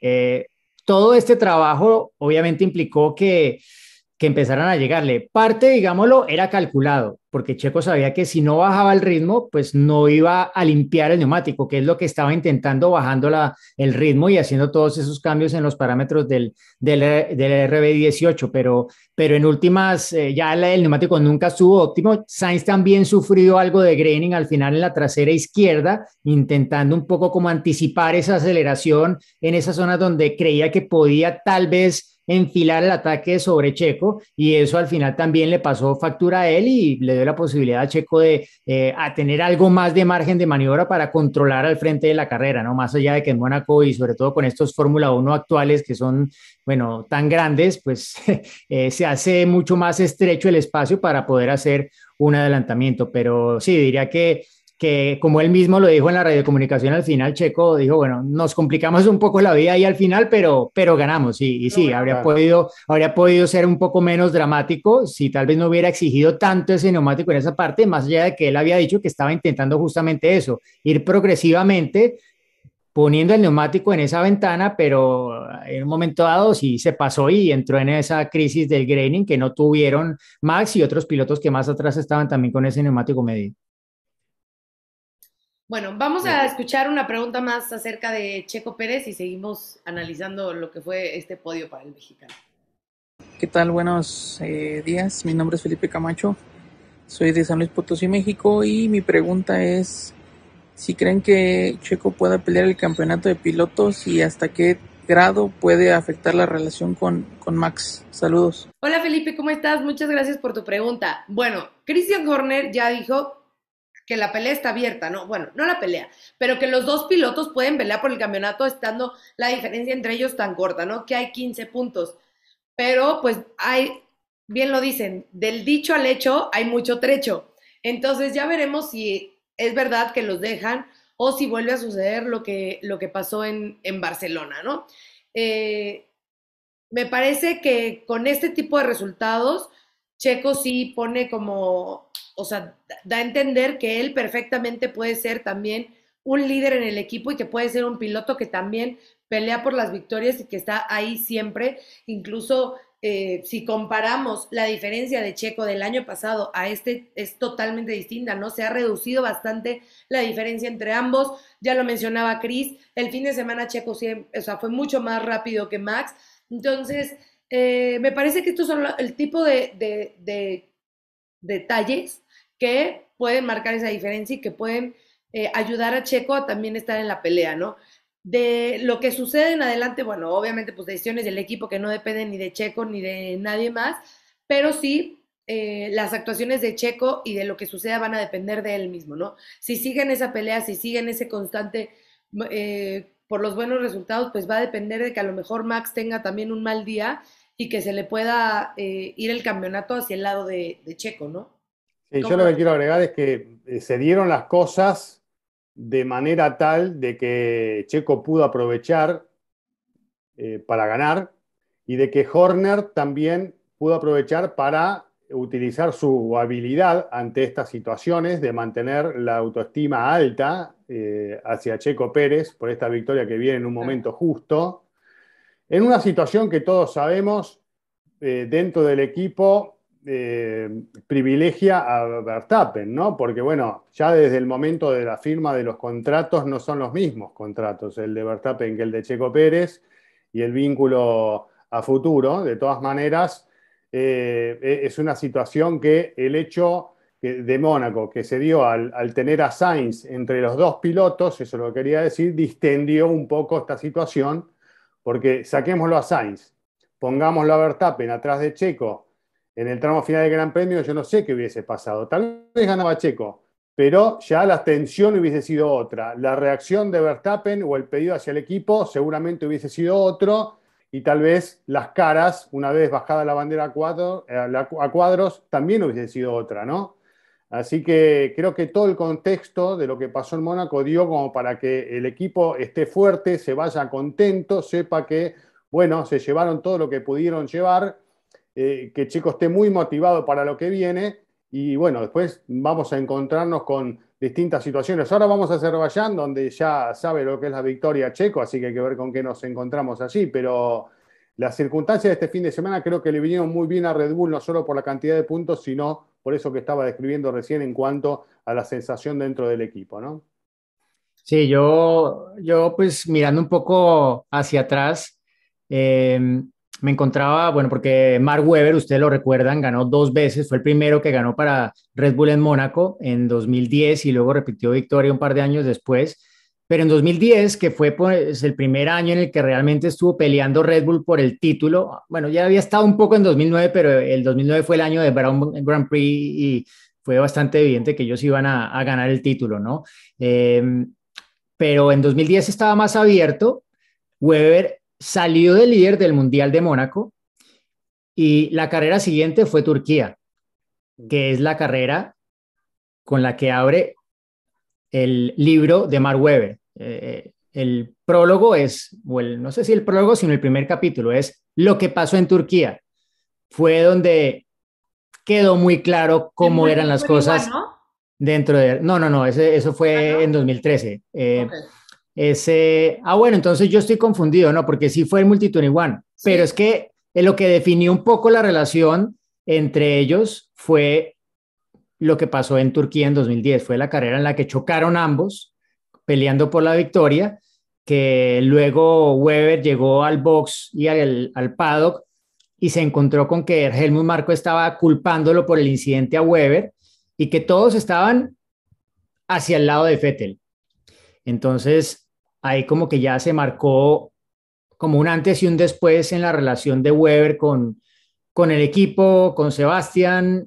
todo este trabajo obviamente implicó que empezaran a llegarle. Parte, digámoslo, era calculado, porque Checo sabía que si no bajaba el ritmo, pues no iba a limpiar el neumático, que es lo que estaba intentando bajando el ritmo y haciendo todos esos cambios en los parámetros del RB18, pero en últimas ya el neumático nunca estuvo óptimo. Sainz también sufrió algo de graining al final en la trasera izquierda, intentando un poco como anticipar esa aceleración en esa zona donde creía que podía tal vez enfilar el ataque sobre Checo y eso al final también le pasó factura a él y le dio la posibilidad a Checo de a tener algo más de margen de maniobra para controlar al frente de la carrera, ¿no? Más allá de que en Mónaco y sobre todo con estos Fórmula 1 actuales que son, bueno, tan grandes, pues se hace mucho más estrecho el espacio para poder hacer un adelantamiento, pero sí, diría que como él mismo lo dijo en la radiocomunicación al final, Checo dijo, bueno, nos complicamos un poco la vida ahí al final, pero ganamos, y sí, Claro. habría podido ser un poco menos dramático si tal vez no hubiera exigido tanto ese neumático en esa parte, más allá de que él había dicho que estaba intentando justamente eso, ir progresivamente poniendo el neumático en esa ventana, pero en un momento dado sí se pasó y entró en esa crisis del graining que no tuvieron Max y otros pilotos que más atrás estaban también con ese neumático medio. Bueno, vamos Bien. a escuchar una pregunta más acerca de Checo Pérez y seguimos analizando lo que fue este podio para el mexicano. ¿Qué tal? Buenos días. Mi nombre es Felipe Camacho. Soy de San Luis Potosí, México. Y mi pregunta es si creen que Checo pueda pelear el campeonato de pilotos y hasta qué grado puede afectar la relación con Max. Saludos. Hola Felipe, ¿cómo estás? Muchas gracias por tu pregunta. Bueno, Christian Horner ya dijo que la pelea está abierta, ¿no? Bueno, no la pelea, pero que los dos pilotos pueden pelear por el campeonato estando la diferencia entre ellos tan corta, ¿no? Que hay 15 puntos. Pero pues hay, bien lo dicen, del dicho al hecho hay mucho trecho. Entonces ya veremos si es verdad que los dejan o si vuelve a suceder lo que pasó en Barcelona, ¿no? Eh, Me parece que con este tipo de resultados, Checo sí pone como, o sea, da a entender que él perfectamente puede ser también un líder en el equipo y que puede ser un piloto que también pelea por las victorias y que está ahí siempre. Incluso si comparamos la diferencia de Checo del año pasado a este, es totalmente distinta, ¿no? Se ha reducido bastante la diferencia entre ambos. Ya lo mencionaba Chris, el fin de semana Checo sí, o sea, fue mucho más rápido que Max. Entonces, me parece que estos son el tipo de detalles que pueden marcar esa diferencia y que pueden ayudar a Checo a también estar en la pelea, ¿no? De lo que sucede en adelante, bueno, obviamente pues decisiones del equipo que no dependen ni de Checo ni de nadie más, pero sí las actuaciones de Checo y de lo que suceda van a depender de él mismo, ¿no? Si siguen esa pelea, si siguen ese constante por los buenos resultados, pues va a depender de que a lo mejor Max tenga también un mal día y que se le pueda ir el campeonato hacia el lado de Checo, ¿no? Sí, yo ¿Cómo lo lo que ves? quiero agregar es que se dieron las cosas de manera tal de que Checo pudo aprovechar para ganar y de que Horner también pudo aprovechar para utilizar su habilidad ante estas situaciones de mantener la autoestima alta hacia Checo Pérez por esta victoria que viene en un momento justo, en una situación que todos sabemos dentro del equipo privilegia a Verstappen, ¿no? Porque bueno, ya desde el momento de la firma de los contratos no son los mismos contratos, el de Verstappen que el de Checo Pérez y el vínculo a futuro. De todas maneras, es una situación que el hecho de Mónaco que se dio al tener a Sainz entre los dos pilotos, eso lo quería decir, distendió un poco esta situación, porque saquémoslo a Sainz, pongámoslo a Verstappen atrás de Checo en el tramo final del Gran Premio, yo no sé qué hubiese pasado. Tal vez ganaba Checo, pero ya la tensión hubiese sido otra. La reacción de Verstappen o el pedido hacia el equipo seguramente hubiese sido otro, y tal vez las caras, una vez bajada la bandera a cuadros, también hubiese sido otra, ¿no? Así que creo que todo el contexto de lo que pasó en Mónaco dio como para que el equipo esté fuerte, se vaya contento, sepa que, bueno, se llevaron todo lo que pudieron llevar, que Checo esté muy motivado para lo que viene y bueno, después vamos a encontrarnos con distintas situaciones. Ahora vamos a Azerbaiyán, donde ya sabe lo que es la victoria Checo, así que hay que ver con qué nos encontramos allí, pero las circunstancias de este fin de semana creo que le vinieron muy bien a Red Bull, no solo por la cantidad de puntos, sino por eso que estaba describiendo recién en cuanto a la sensación dentro del equipo, ¿no? Sí, yo pues mirando un poco hacia atrás, eh, me encontraba, bueno, porque Mark Webber, ustedes lo recuerdan, ganó 2 veces, fue el primero que ganó para Red Bull en Mónaco en 2010 y luego repitió victoria un par de años después, pero en 2010, que fue pues el primer año en el que realmente estuvo peleando Red Bull por el título, bueno, ya había estado un poco en 2009, pero el 2009 fue el año de Brown Grand Prix y fue bastante evidente que ellos iban a ganar el título, ¿no? Eh, pero en 2010 estaba más abierto. Weber salió de líder del Mundial de Mónaco y la carrera siguiente fue Turquía, que es la carrera con la que abre el libro de Mark Webber. El prólogo es, o no sé si el prólogo, sino el primer capítulo, es lo que pasó en Turquía. Fue donde quedó muy claro En cómo eran las 2021, cosas ¿no? dentro de... No, no, no, eso Ah, fue en ¿no? 2013. Ok. Bueno, entonces yo estoy confundido, ¿no? Porque sí fue el Multi-21, pero Sí. es que lo que definió un poco la relación entre ellos fue lo que pasó en Turquía en 2010. Fue la carrera en la que chocaron ambos, peleando por la victoria, que luego Weber llegó al box y al paddock y se encontró con que Helmut Marko estaba culpándolo por el incidente a Weber y que todos estaban hacia el lado de Vettel. Entonces, ahí como que ya se marcó como un antes y un después en la relación de Weber con el equipo, con Sebastián,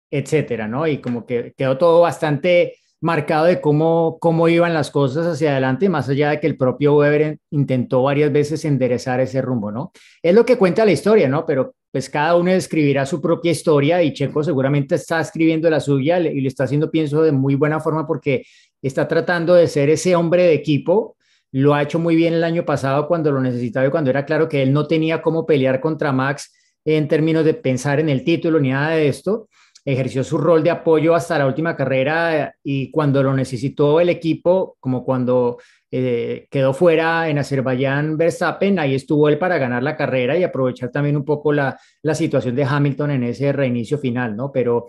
etcétera, ¿no? Y como que quedó todo bastante marcado de cómo iban las cosas hacia adelante, más allá de que el propio Weber intentó varias veces enderezar ese rumbo, ¿no? Es lo que cuenta la historia, ¿no? Pero pues cada uno escribirá su propia historia y Checo seguramente está escribiendo la suya y lo está haciendo, pienso, de muy buena forma porque está tratando de ser ese hombre de equipo. Lo ha hecho muy bien el año pasado cuando lo necesitaba y cuando era claro que él no tenía cómo pelear contra Max en términos de pensar en el título ni nada de esto. Ejerció su rol de apoyo hasta la última carrera y cuando lo necesitó el equipo, como cuando quedó fuera en Azerbaiyán Verstappen, ahí estuvo él para ganar la carrera y aprovechar también un poco la situación de Hamilton en ese reinicio final, ¿no? Pero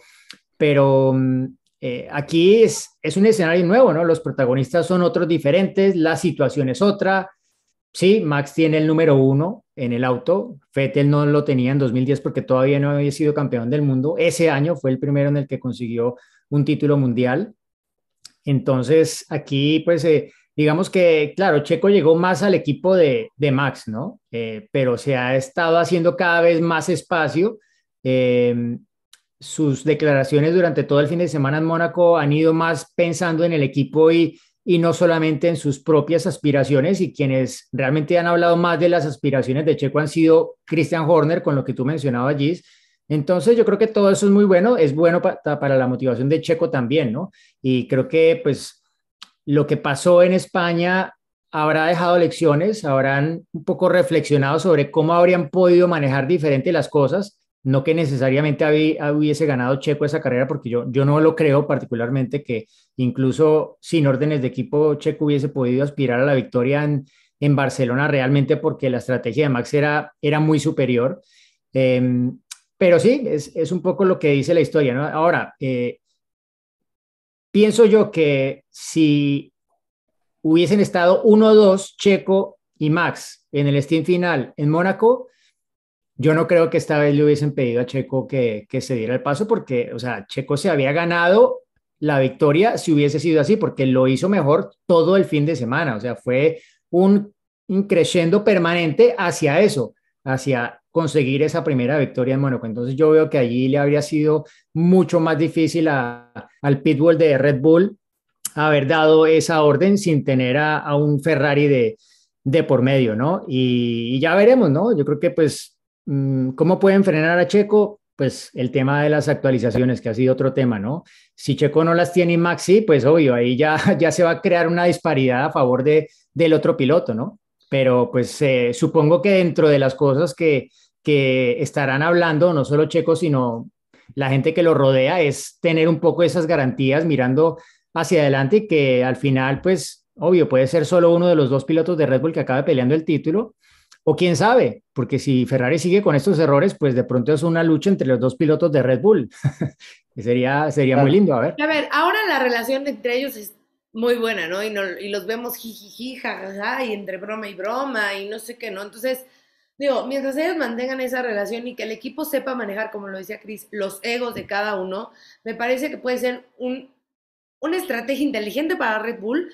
aquí es un escenario nuevo, ¿no? Los protagonistas son otros diferentes, la situación es otra. Sí, Max tiene el número uno en el auto. Vettel no lo tenía en 2010 porque todavía no había sido campeón del mundo. Ese año fue el primero en el que consiguió un título mundial. Entonces, aquí, pues, digamos que, claro, Checo llegó más al equipo de Max, ¿no? Pero se ha estado haciendo cada vez más espacio. Eh, Sus declaraciones durante todo el fin de semana en Mónaco han ido más pensando en el equipo y no solamente en sus propias aspiraciones, y quienes realmente han hablado más de las aspiraciones de Checo han sido Christian Horner, con lo que tú mencionabas, Gis. Entonces yo creo que todo eso es bueno para la motivación de Checo también, ¿no? Y creo que pues lo que pasó en España habrá dejado lecciones, habrán un poco reflexionado sobre cómo habrían podido manejar diferente las cosas, no que necesariamente hubiese ganado Checo esa carrera, porque yo no lo creo particularmente que incluso sin órdenes de equipo Checo hubiese podido aspirar a la victoria en Barcelona realmente porque la estrategia de Max era muy superior. Eh, pero sí, es un poco lo que dice la historia, ¿no? Ahora, pienso yo que si hubiesen estado 1-2 Checo y Max en el stint final en Mónaco, yo no creo que esta vez le hubiesen pedido a Checo que se diera el paso porque, o sea, Checo se había ganado la victoria si hubiese sido así, porque lo hizo mejor todo el fin de semana. O sea, fue un crescendo permanente hacia eso, hacia conseguir esa primera victoria en Mónaco. Entonces yo veo que allí le habría sido mucho más difícil al pitbull de Red Bull haber dado esa orden sin tener a un Ferrari de por medio, ¿no? Y ya veremos, ¿no? Yo creo que pues, ¿cómo pueden frenar a Checo? Pues el tema de las actualizaciones, que ha sido otro tema, ¿no? Si Checo no las tiene y Max sí, pues obvio, ahí ya, ya se va a crear una disparidad a favor del otro piloto, ¿no? Pero pues supongo que dentro de las cosas que estarán hablando, no solo Checo, sino la gente que lo rodea, es tener un poco esas garantías mirando hacia adelante y que al final, pues, obvio, puede ser solo uno de los dos pilotos de Red Bull que acabe peleando el título, o quién sabe, porque si Ferrari sigue con estos errores, pues de pronto es una lucha entre los dos pilotos de Red Bull. Sería muy Claro. lindo, a ver. A ver, ahora la relación entre ellos es muy buena, ¿no? Y los vemos jijiji, jajaja, y entre broma y broma, y no sé qué, ¿no? Entonces, digo, mientras ellos mantengan esa relación y que el equipo sepa manejar, como lo decía Chris, los egos de cada uno, me parece que puede ser una estrategia inteligente para Red Bull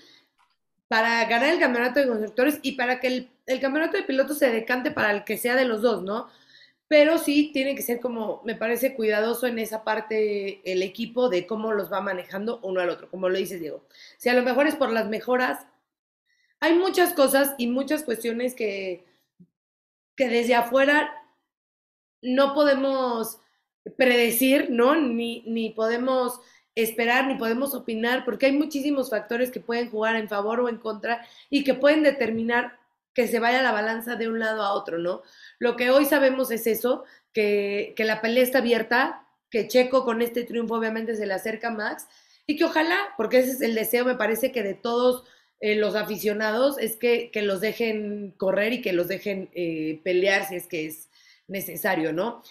para ganar el campeonato de constructores y para que el campeonato de pilotos se decante para el que sea de los dos, ¿no? Pero sí tiene que ser como, me parece cuidadoso en esa parte el equipo de cómo los va manejando uno al otro, como lo dices, Diego. Si a lo mejor es por las mejoras, hay muchas cosas y muchas cuestiones que desde afuera no podemos predecir, ¿no? Ni podemos esperar, ni podemos opinar, porque hay muchísimos factores que pueden jugar en favor o en contra y que pueden determinar que se vaya la balanza de un lado a otro, ¿no? Lo que hoy sabemos es eso, que la pelea está abierta, que Checo con este triunfo obviamente se le acerca a Max y que ojalá, porque ese es el deseo, me parece que de todos los aficionados, es que los dejen correr y que los dejen pelear si es que es necesario, ¿no?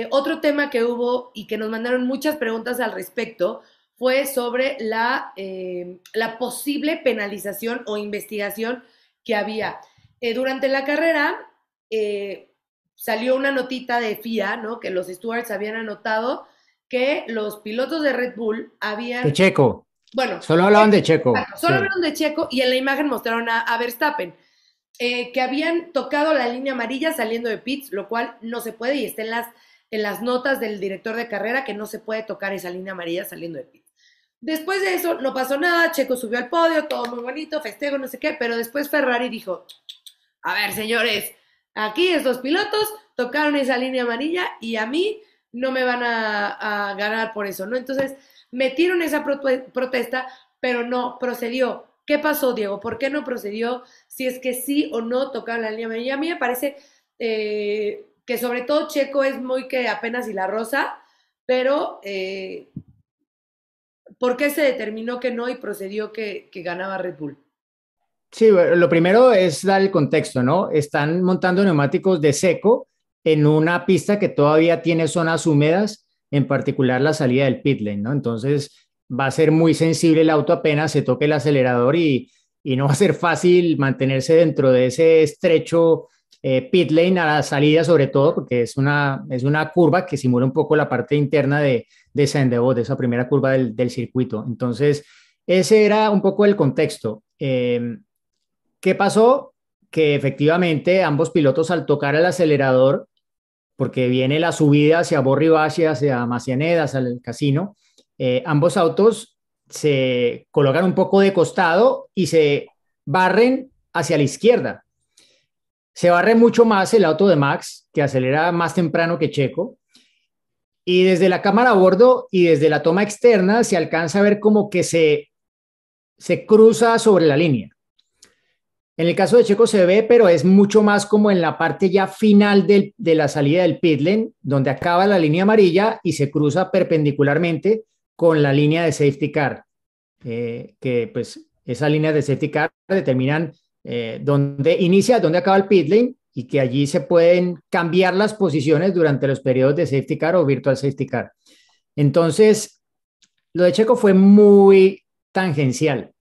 Otro tema que hubo y que nos mandaron muchas preguntas al respecto fue sobre la posible penalización o investigación que había. Durante la carrera salió una notita de FIA, ¿no? Que los stewards habían anotado que los pilotos de Red Bull habían... De Checo. Bueno, Solo hablaban de Checo. solo Sí. hablaron de Checo y en la imagen mostraron a Verstappen. Que habían tocado la línea amarilla saliendo de pits, lo cual no se puede y está en las notas del director de carrera que no se puede tocar esa línea amarilla saliendo de pits. Después de eso no pasó nada, Checo subió al podio, todo muy bonito, festejo, no sé qué, pero después Ferrari dijo, a ver señores, aquí estos pilotos tocaron esa línea amarilla y a mí no me van a ganar por eso, ¿no? Entonces metieron esa protesta, pero no procedió. ¿Qué pasó, Diego? ¿Por qué no procedió? Si es que sí o no tocaron la línea amarilla. A mí me parece que sobre todo Checo es muy que apenas y la rosa, pero ¿por qué se determinó que no y procedió que ganaba Red Bull? Sí, bueno, lo primero es dar el contexto, ¿no? Están montando neumáticos de seco en una pista que todavía tiene zonas húmedas, en particular la salida del pit lane, ¿no? Entonces va a ser muy sensible el auto apenas se toque el acelerador y no va a ser fácil mantenerse dentro de ese estrecho pit lane a la salida, sobre todo porque es una curva que simula un poco la parte interna de Saint-Denis, de esa primera curva del circuito. Entonces, ese era un poco el contexto. ¿Qué pasó? Que efectivamente ambos pilotos al tocar el acelerador, porque viene la subida hacia Borribachi, hacia Macianeda, hacia el casino, ambos autos se colocan un poco de costado y se barren hacia la izquierda. Se barre mucho más el auto de Max, que acelera más temprano que Checo, y desde la cámara a bordo y desde la toma externa se alcanza a ver como que se cruza sobre la línea. En el caso de Checo se ve, pero es mucho más como en la parte ya final de la salida del pit lane, donde acaba la línea amarilla y se cruza perpendicularmente con la línea de safety car, que pues esas líneas de safety car determinan dónde inicia, dónde acaba el pit lane y que allí se pueden cambiar las posiciones durante los periodos de safety car o virtual safety car. Entonces, lo de Checo fue muy tangencial.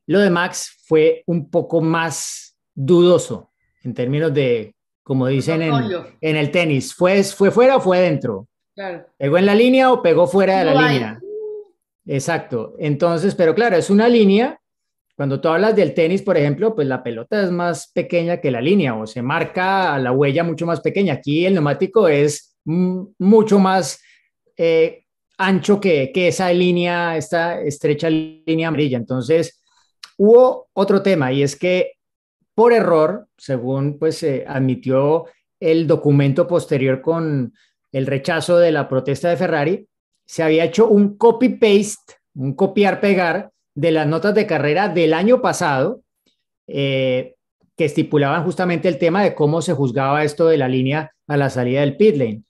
Lo de Max fue un poco más dudoso en términos de, como dicen en el tenis, ¿fue fuera o fue dentro? Claro. ¿Pegó en la línea o pegó fuera de No la hay. línea? Exacto. Entonces, pero claro, es una línea. Cuando tú hablas del tenis, por ejemplo, pues la pelota es más pequeña que la línea o se marca la huella mucho más pequeña. Aquí el neumático es mucho más ancho que esa línea, esta estrecha línea amarilla. Entonces, hubo otro tema y es que por error, según pues admitió el documento posterior con el rechazo de la protesta de Ferrari, se había hecho un copy-paste, un copiar-pegar de las notas de carrera del año pasado, que estipulaban justamente el tema de cómo se juzgaba esto de la línea a la salida del pit lane.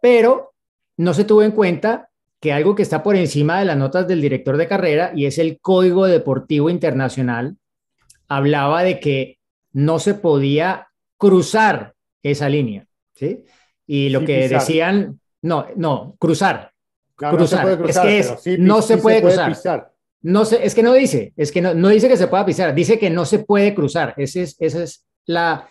Pero no se tuvo en cuenta que algo que está por encima de las notas del director de carrera, y es el Código Deportivo Internacional, hablaba de que no se podía cruzar esa línea, ¿sí? Y lo Sí, que pisar. decían, cruzar. No, no se puede cruzar, es que pero sí, no se sí puede se puede cruzar. pisar. No sé, es que no dice, no dice que se pueda pisar, dice que no se puede cruzar. Esa es la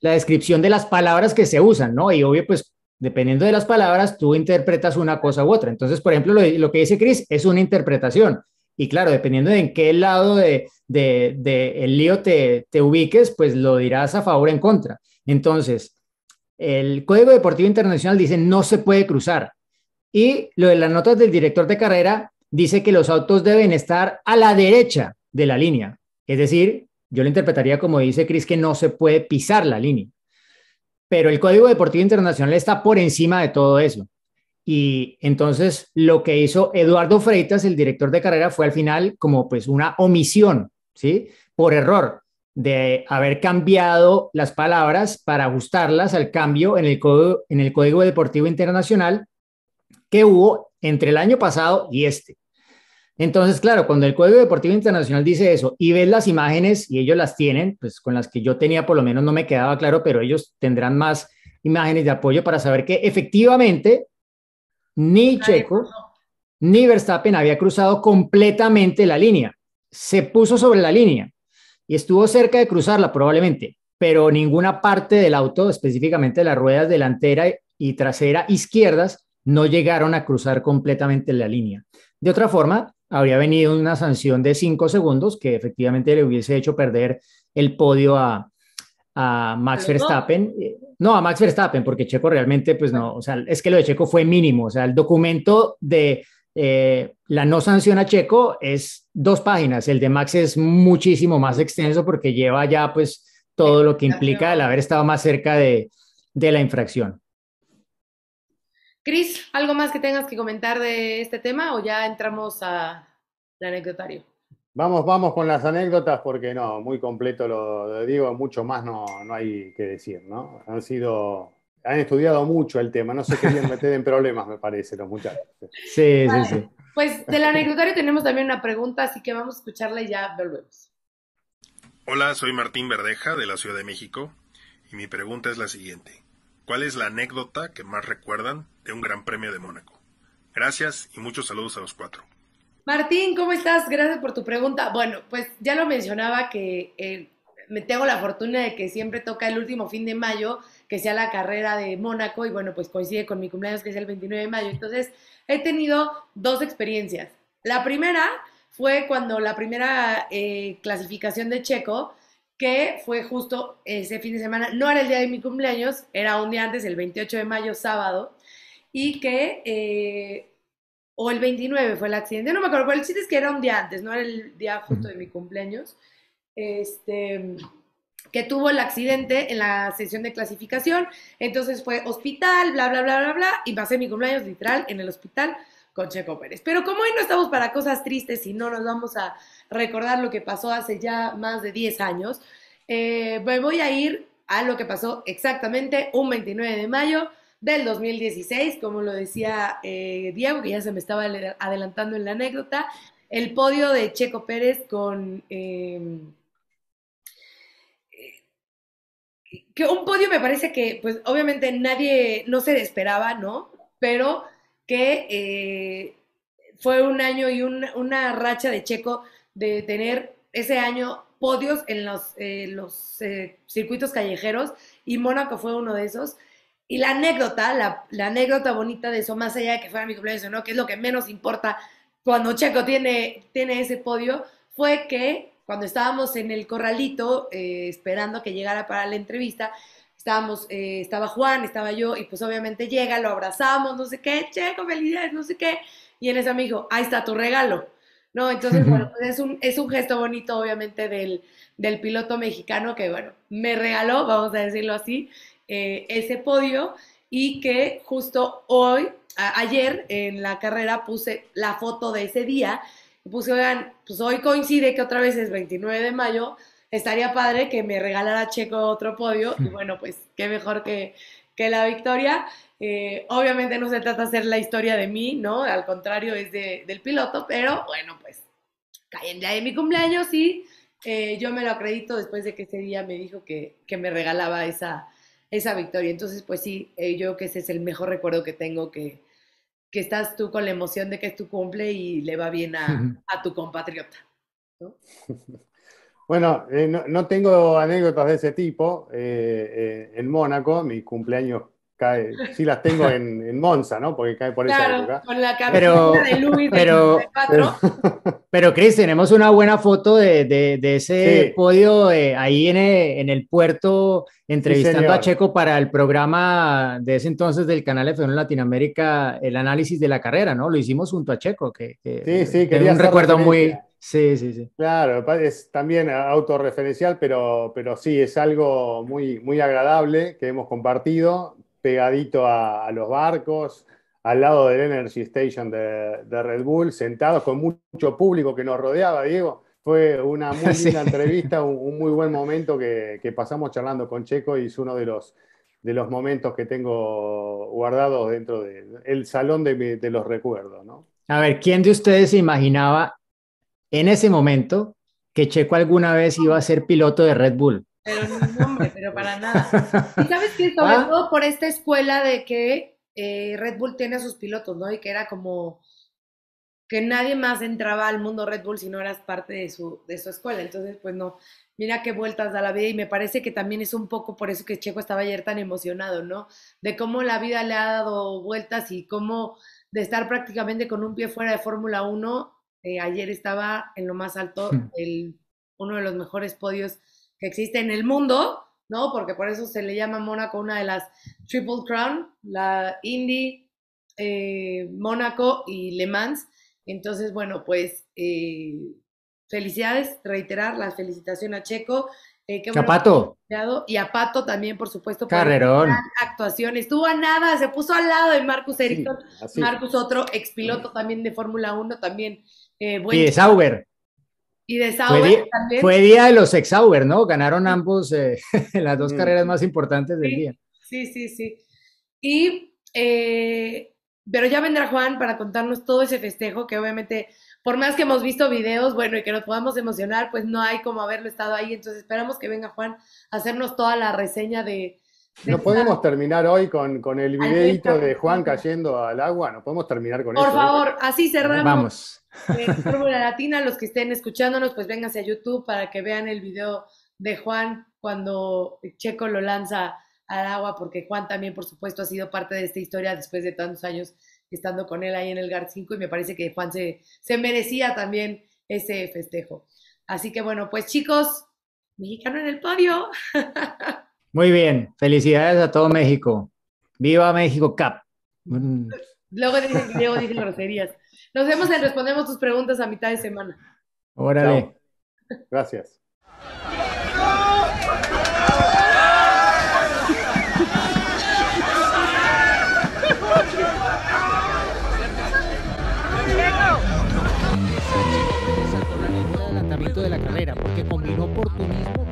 descripción de las palabras que se usan, ¿no? Y obvio, pues, dependiendo de las palabras, tú interpretas una cosa u otra. Entonces, por ejemplo, lo que dice Chris es una interpretación. Y claro, dependiendo de en qué lado el lío te ubiques, pues lo dirás a favor o en contra. Entonces, el Código Deportivo Internacional dice no se puede cruzar. Y lo de las notas del director de carrera dice que los autos deben estar a la derecha de la línea. Es decir, yo lo interpretaría como dice Chris, que no se puede pisar la línea. Pero el Código Deportivo Internacional está por encima de todo eso. Y entonces lo que hizo Eduardo Freitas, el director de carrera, fue al final como pues una omisión, ¿sí? Por error de haber cambiado las palabras para ajustarlas al cambio en el Código Deportivo Internacional que hubo entre el año pasado y este. Entonces, claro, cuando el Código Deportivo Internacional dice eso y ves las imágenes, y ellos las tienen, pues con las que yo tenía por lo menos no me quedaba claro, pero ellos tendrán más imágenes de apoyo para saber que efectivamente ni Checo ni Verstappen había cruzado completamente la línea. Se puso sobre la línea y estuvo cerca de cruzarla probablemente, pero ninguna parte del auto, específicamente las ruedas delantera y trasera izquierdas, no llegaron a cruzar completamente la línea. De otra forma, habría venido una sanción de 5 segundos que efectivamente le hubiese hecho perder el podio a Max Verstappen. No, a Max Verstappen, porque Checo realmente, pues no, o sea, es que lo de Checo fue mínimo. O sea, el documento de la no sanción a Checo es 2 páginas. El de Max es muchísimo más extenso porque lleva ya, pues, todo lo que implica el haber estado más cerca de la infracción. Cris, ¿algo más que tengas que comentar de este tema o ya entramos al anecdotario? Vamos con las anécdotas porque no, muy completo lo de Diego, mucho más no hay que decir, ¿no? Han estudiado mucho el tema, no se querían meter en problemas, me parece, los muchachos. Sí, sí, sí. Pues del anecdotario tenemos también una pregunta, así que vamos a escucharla y ya volvemos. Hola, soy Martín Verdeja de la Ciudad de México y mi pregunta es la siguiente. ¿Cuál es la anécdota que más recuerdan de un Gran Premio de Mónaco? Gracias y muchos saludos a los 4. Martín, ¿cómo estás? Gracias por tu pregunta. Bueno, pues ya lo mencionaba que me tengo la fortuna de que siempre toca el último fin de mayo, que sea la carrera de Mónaco, y bueno, pues coincide con mi cumpleaños, que es el 29 de mayo. Entonces, he tenido 2 experiencias. La primera fue cuando la primera clasificación de Checo, que fue justo ese fin de semana, no era el día de mi cumpleaños, era un día antes, el 28 de mayo, sábado, y que, o el 29 fue el accidente, no me acuerdo, pero el chiste es que era un día antes, no era el día justo de mi cumpleaños, que tuvo el accidente en la sesión de clasificación, entonces fue hospital, bla, bla, bla, bla, bla, y pasé mi cumpleaños literal en el hospital con Checo Pérez. Pero como hoy no estamos para cosas tristes y no nos vamos a recordar lo que pasó hace ya más de 10 años, me voy a ir a lo que pasó exactamente un 29 de mayo del 2016, como lo decía Diego, que ya se me estaba adelantando en la anécdota, el podio de Checo Pérez con... que un podio me parece que, pues obviamente nadie, no se esperaba, ¿no? Pero que fue un año y una racha de Checo de tener ese año podios en los circuitos callejeros y Mónaco fue uno de esos. Y la anécdota, la anécdota bonita de eso, más allá de que fuera mi cumpleaños o no, que es lo que menos importa cuando Checo tiene ese podio, fue que cuando estábamos en el corralito esperando que llegara para la entrevista, estaba Juan, estaba yo, y pues obviamente llega, lo abrazamos, no sé qué, Checo, felicidades, no sé qué, y en eso me dijo, ahí está tu regalo, ¿no? Entonces, bueno, pues es un gesto bonito, obviamente, del piloto mexicano que, bueno, me regaló, vamos a decirlo así, ese podio, y que justo hoy, ayer en la carrera puse la foto de ese día, y puse, oigan, pues hoy coincide que otra vez es 29 de mayo, estaría padre que me regalara Checo otro podio, y bueno, pues qué mejor que la victoria. Obviamente no se trata de hacer la historia de mí, ¿no? Al contrario, es del piloto, pero bueno, pues cae el día de mi cumpleaños y yo me lo acredito después de que ese día me dijo que me regalaba esa victoria. Entonces, pues sí, yo creo que ese es el mejor recuerdo que tengo, que estás tú con la emoción de que es tu cumple y le va bien a tu compatriota, ¿no? Bueno, no tengo anécdotas de ese tipo en Mónaco. Mi cumpleaños cae, sí las tengo en Monza, ¿no? Porque cae por esa Claro, época. con la Pero, camiseta de Luis de pero, 54. pero Cris, tenemos una buena foto de ese Sí, podio ahí en el puerto, sí, entrevistando a señor. Checo para el programa de ese entonces del canal F1 en Latinoamérica, el análisis de la carrera, ¿no? Lo hicimos junto a Checo, que Sí, sí, tengo quería un hacer recuerdo muy... referencia. Sí, sí, sí. Claro, es también autorreferencial, pero sí, es algo muy, muy agradable que hemos compartido, pegadito a los barcos, al lado del Energy Station de Red Bull, sentados con mucho público que nos rodeaba, Diego. Fue una muy Sí. linda entrevista, un muy buen momento que pasamos charlando con Checo y es uno de los momentos que tengo guardados dentro del salón de los recuerdos, ¿no? A ver, ¿quién de ustedes se imaginaba en ese momento que Checo alguna vez iba a ser piloto de Red Bull? Pero ni nombre, pero para nada. Y sabes que sobre ¿Ah? todo por esta escuela de que Red Bull tiene a sus pilotos, ¿no? Y que era como que nadie más entraba al mundo Red Bull si no eras parte de su escuela. Entonces, pues no, mira qué vueltas da la vida y me parece que también es un poco por eso que Checo estaba ayer tan emocionado, ¿no? De cómo la vida le ha dado vueltas y cómo de estar prácticamente con un pie fuera de Fórmula 1, ayer estaba en lo más alto, uno de los mejores podios que existe en el mundo, ¿no? Porque por eso se le llama Mónaco una de las Triple Crown, la Indy, Mónaco y Le Mans. Entonces, bueno, pues felicidades, reiterar la felicitación a Checo, qué bueno que Zapato, ha quedado, y a Pato también, por supuesto, por esta gran carrerón. actuación. Estuvo a nada, se puso al lado de Marcus Ericsson, Sí, así. Marcus otro expiloto también de Fórmula 1, también Y buen de chico, Sauber. y de Fue, Sauber también. fue día de los ex Sauber, ¿no? Ganaron ambos las dos Mm. carreras más importantes del Sí, día. sí, sí, sí. Y, pero ya vendrá Juan para contarnos todo ese festejo, que obviamente, por más que hemos visto videos, bueno, y que nos podamos emocionar, pues no hay como haberlo estado ahí. Entonces esperamos que venga Juan a hacernos toda la reseña de ¿No esta podemos terminar hoy con el videíto alberca de Juan perfecta. cayendo al agua? ¿No podemos terminar con Por eso hoy? favor, así cerramos Vamos. Fórmula Latina. Los que estén escuchándonos, pues vénganse a YouTube para que vean el video de Juan cuando Checo lo lanza al agua, porque Juan también, por supuesto, ha sido parte de esta historia después de tantos años estando con él ahí en el GAR 5 y me parece que Juan se merecía también ese festejo. Así que bueno, pues chicos, mexicano en el podio. Muy bien, felicidades a todo México. ¡Viva México Cup! Luego dicen que Diego dice groserías. Nos vemos en Respondemos tus preguntas a mitad de semana. Órale. Chao. Gracias. De la carrera, porque combinó oportunismo